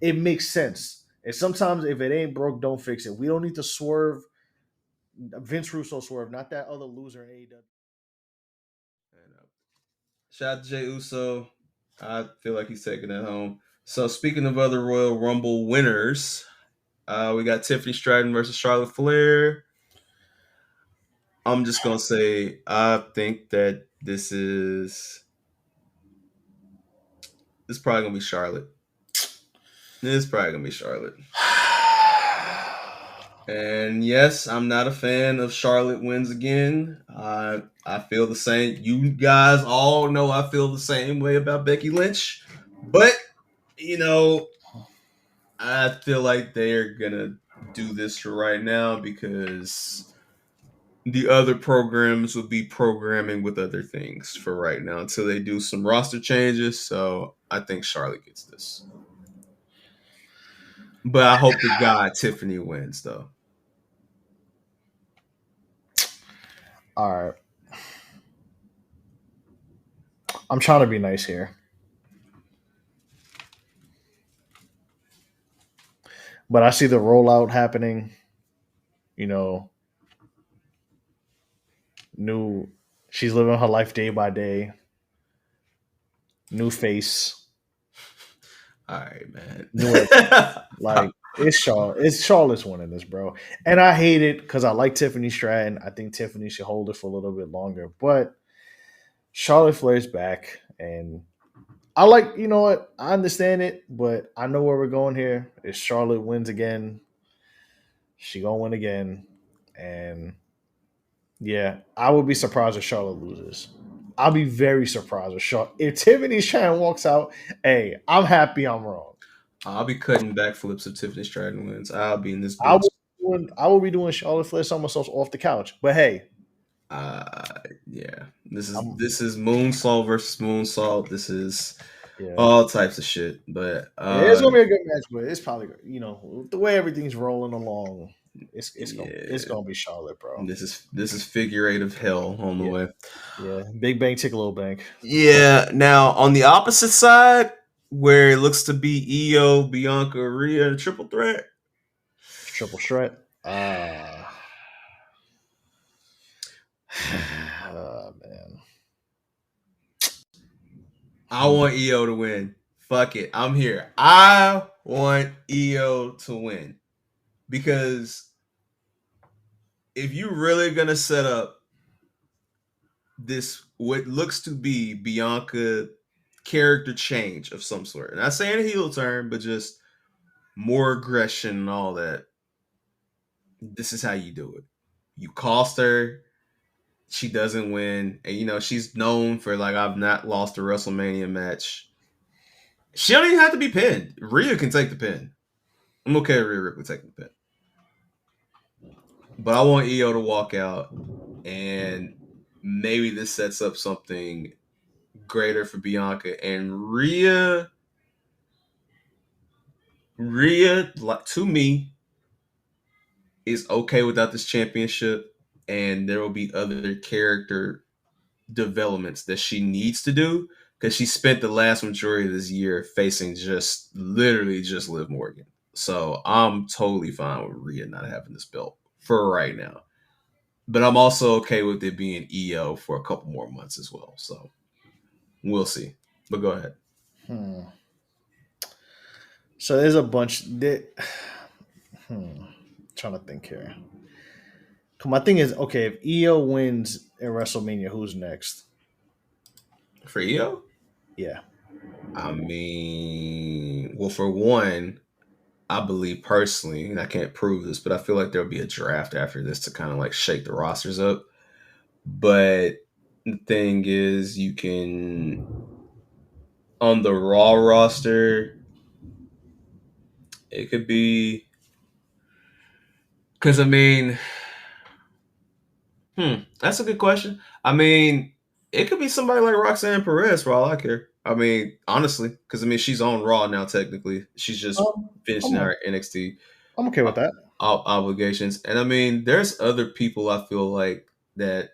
It makes sense. And sometimes if it ain't broke, don't fix it. We don't need to swerve. Vince Russo swerve, not that other loser in AEW. Shout out to Jey Uso. I feel like he's taking it home. So speaking of other Royal Rumble winners, we got Tiffany Stratton versus Charlotte Flair. I'm just going to say, I think that this is probably going to be Charlotte. This is probably going to be Charlotte. And yes, I'm not a fan of Charlotte wins again. I feel the same. You guys all know I feel the same way about Becky Lynch. But, I feel like they're going to do this for right now because the other programs will be programming with other things for right now until they do some roster changes. So I think Charlotte gets this. But I hope to God Tiffany wins, though. All right. I'm trying to be nice here. But I see the rollout happening. You know, new. She's living her life day by day. New face. All right, man. New like it's Charlotte's winning this, bro. And I hate it because I like Tiffany Stratton. I think Tiffany should hold it for a little bit longer. But Charlotte Flair's back, and I like. You know what? I understand it, but I know where we're going here. If Charlotte wins again, she gonna win again, and yeah, I would be surprised if Charlotte loses. I'll be very surprised if Charlotte. If Tiffany Stratton walks out, hey, I'm happy I'm wrong. I'll be cutting backflips if Tiffany Stratton wins. I'll be in this I bitch. will be doing Charlotte Flair somersaults off the couch. But hey, Yeah. This is moonsault versus moonsault. This is yeah, all types of shit. But it's gonna be a good match. But it's probably the way everything's rolling along. It's gonna be Charlotte, bro. this is figurative hell on the way. Yeah, Big Bang, Tick a Little Bang. Yeah. Now on the opposite side, where it looks to be Io, Bianca, Rhea, a triple threat. Triple threat. Man. I want Io to win. Fuck it. I'm here. I want Io to win. Because if you're really going to set up this, what looks to be Bianca character change of some sort, and not saying a heel turn, but just more aggression and all that, this is how you do it. You cost her. She doesn't win. And, she's known for, I've not lost a WrestleMania match. She don't even have to be pinned. Rhea can take the pin. I'm okay with Rhea Ripley taking the pin. But I want Io to walk out, and maybe this sets up something greater for Bianca. And Rhea, to me, is okay without this championship, and there will be other character developments that she needs to do because she spent the last majority of this year facing literally just Liv Morgan. So I'm totally fine with Rhea not having this belt for right now. But I'm also okay with it being Io for a couple more months as well. So we'll see. But go ahead. So there's a bunch trying to think here. My thing is, okay, if Io wins at WrestleMania, who's next? For Io? Yeah. I mean, well, for one, I believe personally, and I can't prove this, but I feel like there'll be a draft after this to kind of shake the rosters up. But the thing is, you can, on the Raw roster, it could be, because I mean, that's a good question. I mean, it could be somebody like Roxanne Perez for all I care. I mean, honestly, because I mean, she's on Raw now. Technically, she's just finishing her NXT. I'm okay with that. Obligations, and I mean, there's other people I feel like that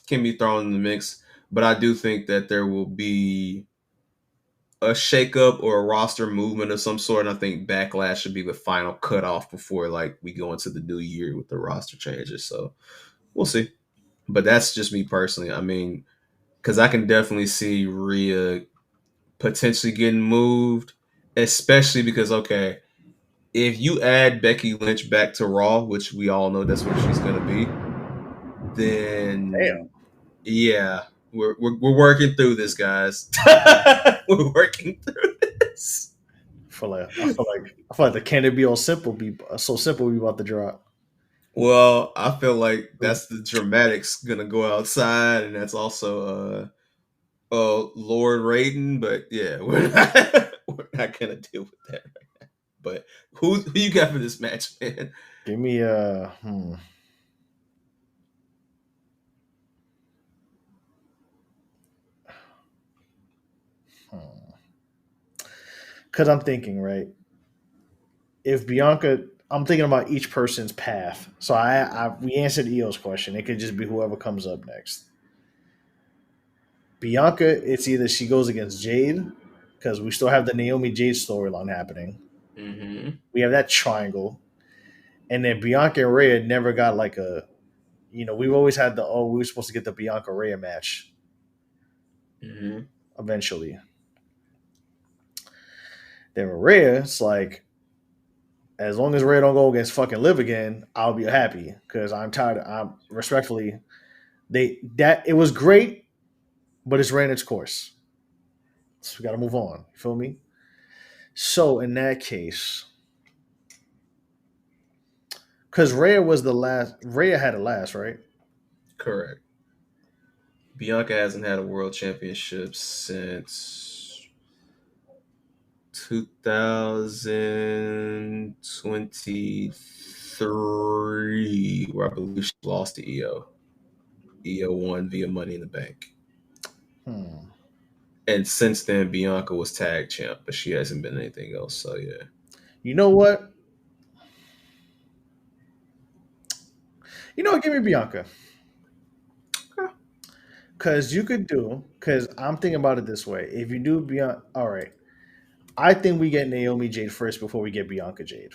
can be thrown in the mix, but I do think that there will be a shakeup or a roster movement of some sort. And I think Backlash should be the final cutoff before we go into the new year with the roster changes. So we'll see. But that's just me personally. I mean, because I can definitely see Rhea potentially getting moved, especially because, okay, if you add Becky Lynch back to Raw, which we all know that's what she's going to be, then yeah, we're working through this, guys. We're working through this. I feel like the Can It Be All Simple be so simple we about to drop. Well, I feel like that's the dramatics gonna go outside, and that's also Lord Raiden. But yeah, we're not gonna deal with that right now. But who you got for this match, man? Give me Because I'm thinking, right? If Bianca, I'm thinking about each person's path. So we answered Io's question. It could just be whoever comes up next. Bianca, it's either she goes against Jade, because we still have the Naomi Jade storyline happening. Mm-hmm. We have that triangle. And then Bianca and Rhea never got like a, we've always had we were supposed to get the Bianca Rhea match Mm-hmm. eventually. Then with Rhea, it's like, as long as Rhea don't go against fucking Liv again, I'll be happy, because I'm tired. Respectfully, it was great, but it's ran its course. So we got to move on. You feel me? So in that case, because Rhea had it last, right? Correct. Bianca hasn't had a world championship since 2023, where I believe she lost to Io. Io won via Money in the Bank. And since then, Bianca was tag champ, but she hasn't been anything else. So, yeah. You know what? Give me Bianca. Because I'm thinking about it this way. If you do Bianca, all right. I think we get Naomi Jade first before we get Bianca Jade.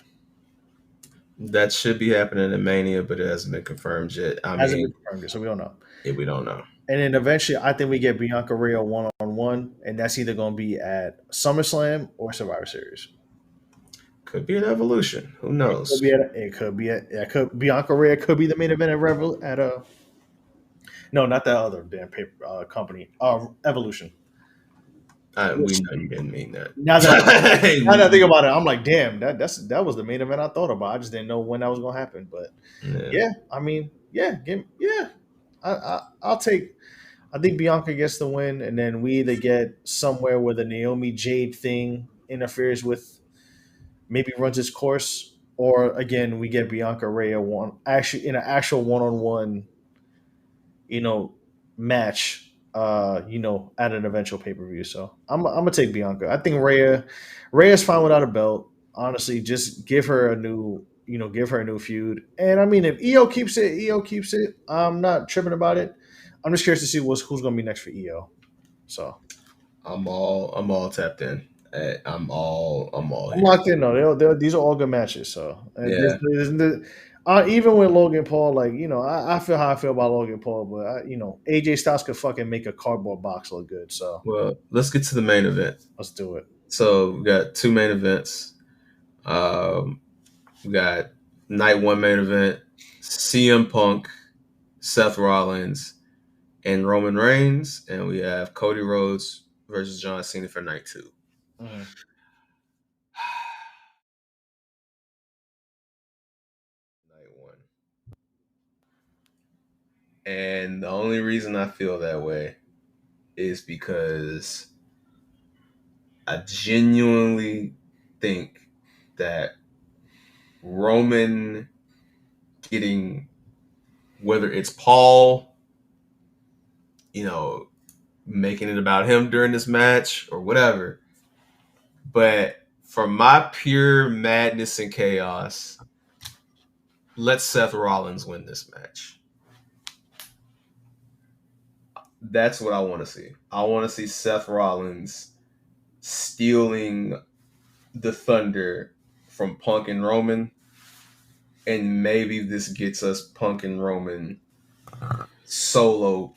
That should be happening in Mania, but it hasn't been confirmed yet. Hasn't been confirmed yet, so we don't know. Yeah, we don't know. And then eventually, I think we get Bianca Rhea 1-on-1, and that's either going to be at SummerSlam or Survivor Series. Could be an Evolution. Who knows? Bianca Rhea could be the main event no, not that other damn paper company. Evolution. We know you didn't mean that. Now that I think about it, I'm like, damn, that was the main event I thought about. I just didn't know when that was going to happen. But I'll take. I think Bianca gets the win, and then we either get somewhere where the Naomi Jade thing interferes with, maybe runs its course, or again we get Bianca Rhea in an actual 1-on-1, match. At an eventual pay-per-view. So I'm gonna take Bianca. I think Rhea's fine without a belt. Honestly, just give her a new feud. And I mean, if Io keeps it. I'm not tripping about it. I'm just curious to see who's gonna be next for Io. So I'm all tapped in. I'm locked in though. These are all good matches. So yeah. Even with Logan Paul, I feel how I feel about Logan Paul, but AJ Styles could fucking make a cardboard box look good. So, well, let's get to the main event. Let's do it. So we got two main events. We got night one main event: CM Punk, Seth Rollins, and Roman Reigns, and we have Cody Rhodes versus John Cena for night two. Mm-hmm. And the only reason I feel that way is because I genuinely think that Roman getting, whether it's Paul, making it about him during this match or whatever, but for my pure madness and chaos, let Seth Rollins win this match. That's what I want to see. I want to see Seth Rollins stealing the thunder from Punk and Roman, and maybe this gets us Punk and Roman solo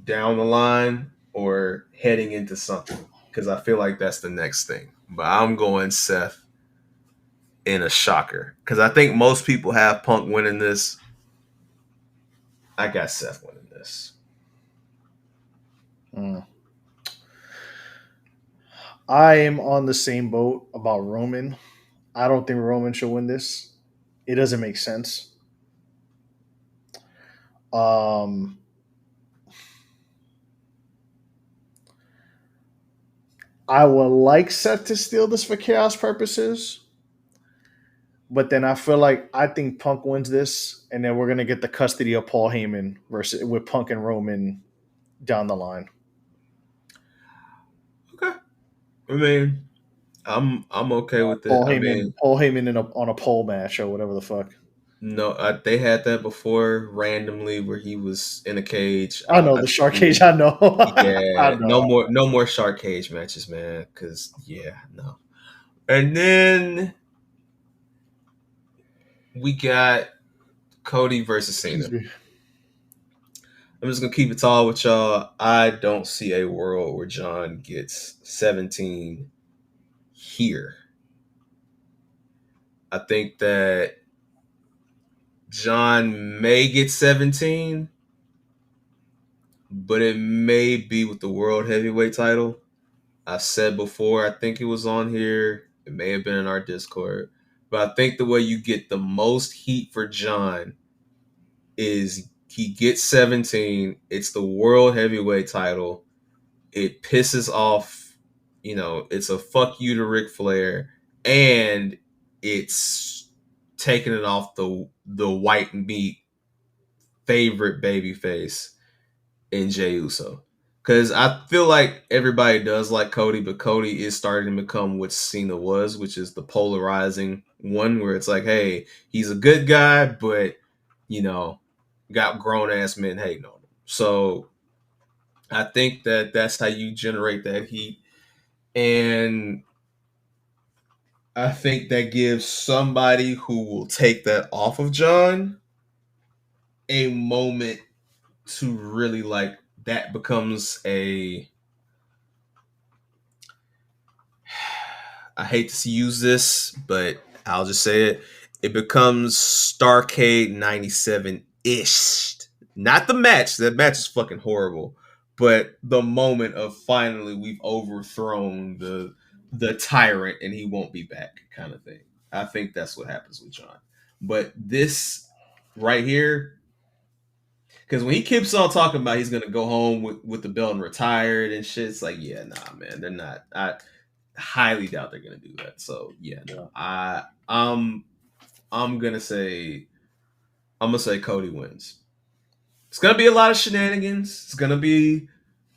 down the line or heading into something, because I feel like that's the next thing. But I'm going Seth in a shocker, because I think most people have Punk winning this. I got Seth winning this. I am on the same boat about Roman. I don't think Roman should win this. It doesn't make sense. I would like Seth to steal this for chaos purposes, but then I think Punk wins this, and then we're gonna get the custody of Paul Heyman with Punk and Roman down the line. Okay. I mean, I'm okay with it. I mean, Paul Heyman on a pole match or whatever the fuck. no, they had that before randomly where he was in a cage. I know the shark cage. I know. I Yeah, know. no more shark cage matches, man. Because no. And then we got Cody versus Cena. Excuse me. I'm just gonna keep it tall with y'all. I don't see a world where John gets 17 here. I think that John may get 17, but it may be with the World Heavyweight title. I said before, I think it was on here. It may have been in our Discord. But I think the way you get the most heat for John is he gets 17. It's the World Heavyweight title. It pisses off, it's a fuck you to Ric Flair. And it's taking it off the white meat favorite babyface in Jey Uso. Because I feel like everybody does like Cody, but Cody is starting to become what Cena was, which is the polarizing one where it's like, hey, he's a good guy, but, got grown-ass men hating on him. So I think that that's how you generate that heat. And I think that gives somebody who will take that off of John a moment to really that becomes I hate to use this, but I'll just say it. It becomes Starrcade 97-ish. Not the match. That match is fucking horrible. But the moment of finally we've overthrown the tyrant and he won't be back kind of thing. I think that's what happens with John. But this right here, because when he keeps on talking about he's going to go home with the belt and retired and shit, it's like, yeah, nah, man, they're not. I highly doubt they're going to do that. So, yeah, no. I'm going to say Cody wins. It's going to be a lot of shenanigans. It's going to be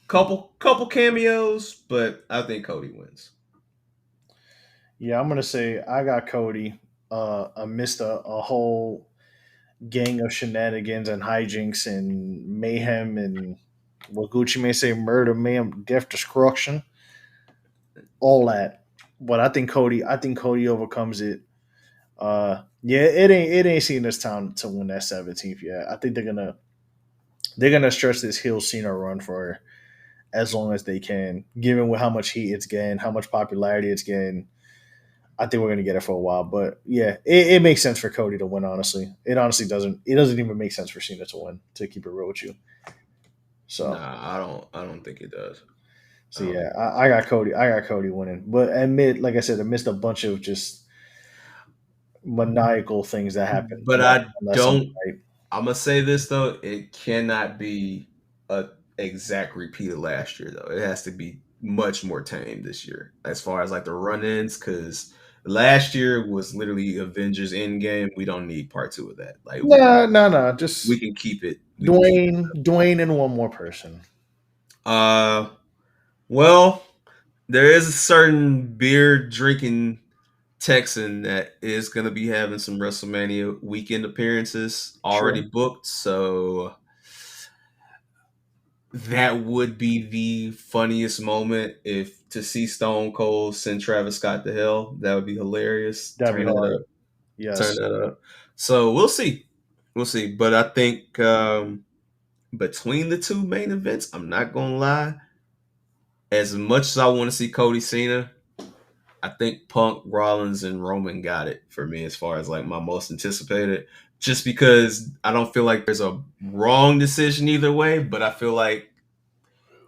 couple cameos, but I think Cody wins. Yeah, I'm going to say I got Cody. I missed a whole gang of shenanigans and hijinks and mayhem and what Gucci may say murder, mayhem, death, destruction, all that. But I think Cody overcomes it. Yeah, it ain't seen this time to win that 17th yet. I think they're gonna stretch this heel Cena run for as long as they can, given with how much heat it's getting, how much popularity it's getting. I think we're gonna get it for a while, but yeah, it makes sense for Cody to win. Honestly, it honestly doesn't. It doesn't even make sense for Cena to win. To keep it real with you, so nah, I don't think it does. So yeah, I got Cody. I got Cody winning, but like I said, I missed a bunch of just maniacal things that happened. But I don't. I'm gonna say this though: it cannot be a exact repeat of last year. Though it has to be much more tame this year, as far as the run-ins, because last year was literally Avengers Endgame. We don't need part 2 of that. No. Just we can keep it. Dwayne, and one more person. Well, there is a certain beer drinking Texan that is going to be having some WrestleMania weekend appearances already booked, so that would be the funniest moment to see Stone Cold send Travis Scott to hell. That would be hilarious. That'd be hard. Yes. Turn that up. So we'll see. But I think between the two main events, I'm not going to lie, as much as I want to see Cody Cena, I think Punk, Rollins, and Roman got it for me as far as my most anticipated. Just because I don't feel like there's a wrong decision either way, but I feel like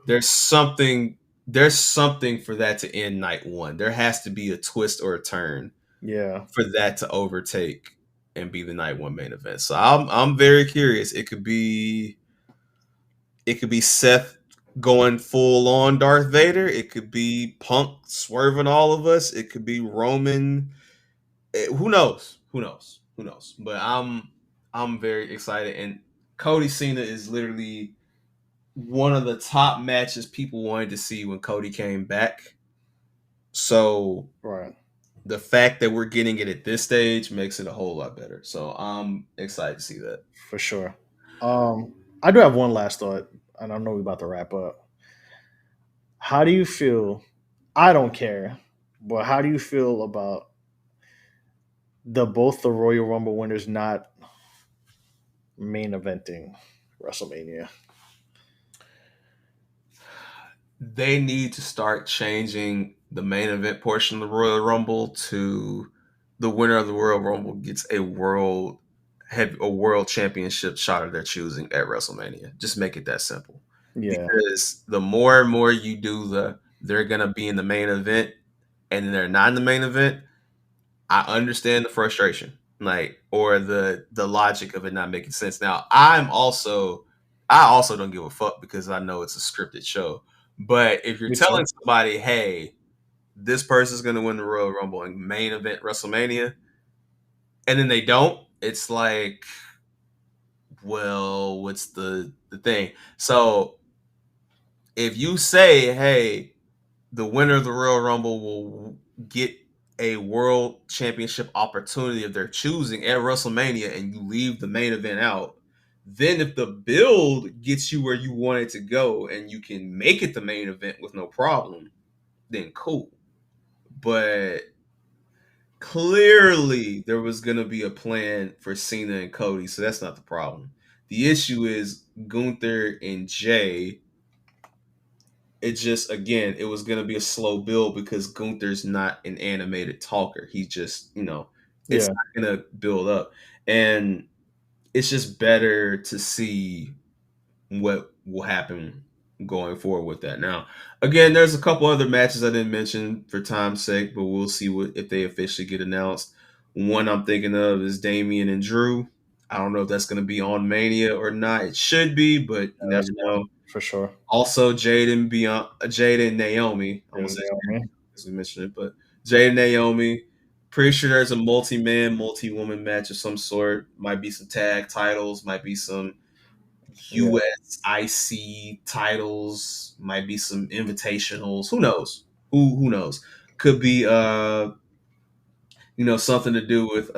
there's something for that to end night one. There has to be a twist or a turn, for that to overtake and be the night one main event. So I'm very curious. It could be Seth going full on Darth Vader. It could be Punk swerving all of us. It could be Roman. Who knows? But I'm very excited. And Cody Cena is literally one of the top matches people wanted to see when Cody came back. So Right. the fact that we're getting it at this stage makes it a whole lot better. So I'm excited to see that. For sure. I do have one last thought, and I know we're about to wrap up. How do you feel? I don't care, but how do you feel about both the Royal Rumble winners not main eventing WrestleMania? They need to start changing the main event portion of the Royal Rumble to the winner of the Royal Rumble gets a world championship shot of their choosing at WrestleMania. Just make it that simple. Yeah. Because the more and more you do they're gonna be in the main event and then they're not in the main event, I understand the frustration, or the logic of it not making sense. Now, I also don't give a fuck because I know it's a scripted show. But if you're Me telling too. somebody, hey, this person's gonna win the Royal Rumble and main event WrestleMania, and then they don't, it's like, well, what's the thing? So if you say, hey, the winner of the Royal Rumble will get a world championship opportunity of their choosing at WrestleMania, and you leave the main event out, then if the build gets you where you want it to go and you can make it the main event with no problem, then cool. But clearly there was going to be a plan for Cena and Cody, so that's not the problem. The issue is Gunther and Jay. It just, again, it was going to be a slow build because Gunther's not an animated talker. He's just, it's Yeah. not going to build up. And it's just better to see what will happen going forward with that. Now, again, there's a couple other matches I didn't mention for time's sake, but we'll see if they officially get announced. One I'm thinking of is Damian and Drew. I don't know if that's going to be on Mania or not. It should be, but you never know. For sure. Also, Jade and Naomi. I almost said Naomi. as we mentioned it, but Jade and Naomi. Pretty sure there's a multi-man, multi-woman match of some sort. Might be some tag titles. Might be some US IC titles. Might be some invitationals. Who knows? Who knows? Could be something to do with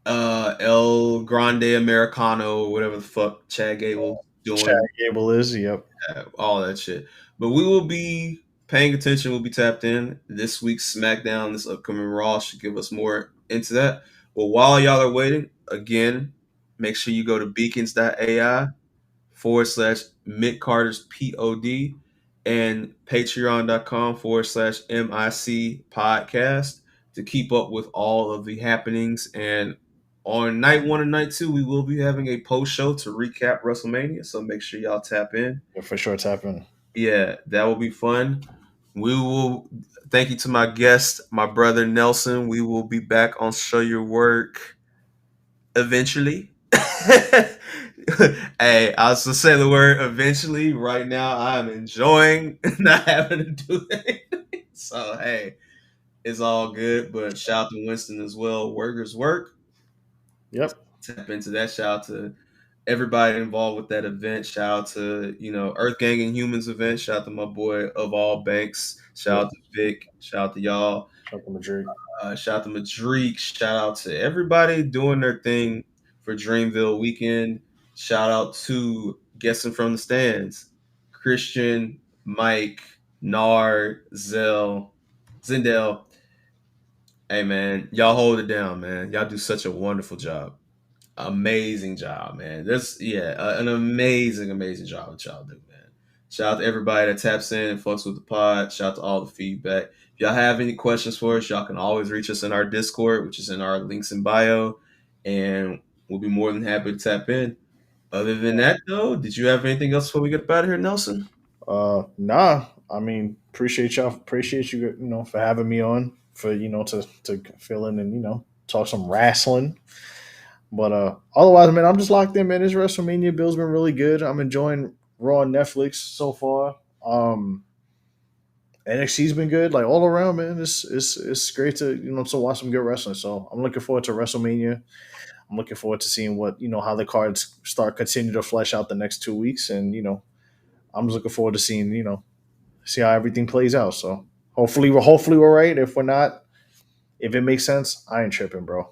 El Grande Americano or whatever the fuck Chad Gable doing. Chad Gable is, yep. All that shit. But we will be paying attention. We'll be tapped in. This week's SmackDown, this upcoming Raw should give us more into that. But while y'all are waiting, again, make sure you go to beacons.ai/Mick Carter's POD and patreon.com/MIC podcast to keep up with all of the happenings. And on night 1 and night 2, we will be having a post show to recap WrestleMania. So make sure y'all tap in. Yeah, for sure, tap in. Yeah, that will be fun. We will. Thank you to my guest, my brother Nelson. We will be back on Show Your Work eventually. Hey, I was to say the word eventually. Right now, I'm enjoying not having to do anything. So, hey, it's all good. But shout out to Winston as well. Workers work. Yep. Tap into that. Shout out to everybody involved with that event. Shout out to, Earth Gang and Humans event. Shout out to my boy of all Banks. Shout out to Vic. Shout out to y'all. Shout out to Madrid. Shout out to Madrid. Shout out to everybody doing their thing for Dreamville weekend. Shout out to Guessing from the Stands. Christian, Mike, Nard, Zendel. Hey, man, y'all hold it down, man. Y'all do such a wonderful job. Amazing job, man. An amazing job that y'all do, man. Shout out to everybody that taps in and fucks with the pod. Shout out to all the feedback. If y'all have any questions for us, y'all can always reach us in our Discord, which is in our links in bio, and we'll be more than happy to tap in. Other than that, though, did you have anything else before we get out of here, Nelson? Nah. I mean, appreciate y'all. Appreciate you, for having me on, for to fill in and talk some wrestling. But otherwise, man, I'm just locked in, man. This WrestleMania bill's been really good. I'm enjoying Raw on Netflix so far. NXT's been good, like all around, man. It's great to to watch some good wrestling. So I'm looking forward to WrestleMania. I'm looking forward to seeing what how the cards continue to flesh out the next 2 weeks, and I'm just looking forward to seeing see how everything plays out. So Hopefully we're right. If we're not, if it makes sense, I ain't tripping, bro.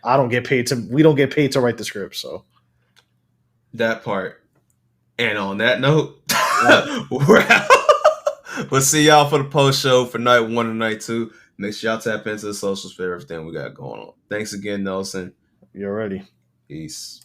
We don't get paid to write the script, so that part. And on that note, we're out. We'll see y'all for the post show for night 1 and night 2. Make sure y'all tap into the socials for everything we got going on. Thanks again, Nelson. you're ready. Peace.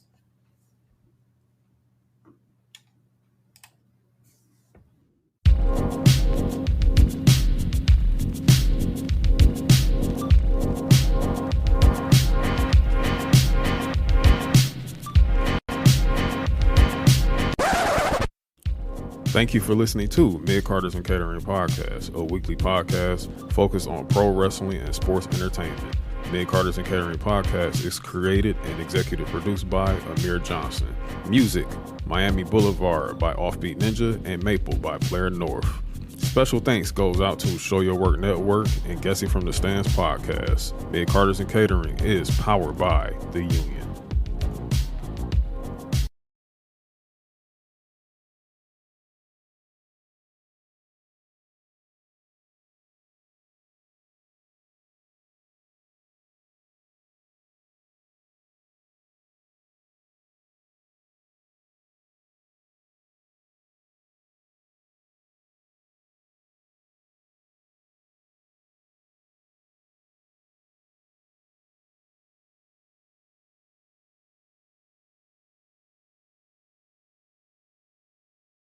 Thank you for listening to Mid Carters and Catering Podcast, a weekly podcast focused on pro wrestling and sports entertainment. Mid Carters and Catering Podcast is created and executive produced by Amir Johnson. Music, Miami Boulevard by Offbeat Ninja and Maple by Blair North. Special thanks goes out to Show Your Work Network and Guessing from the Stands podcast. Mid Carters and Catering is powered by The Union.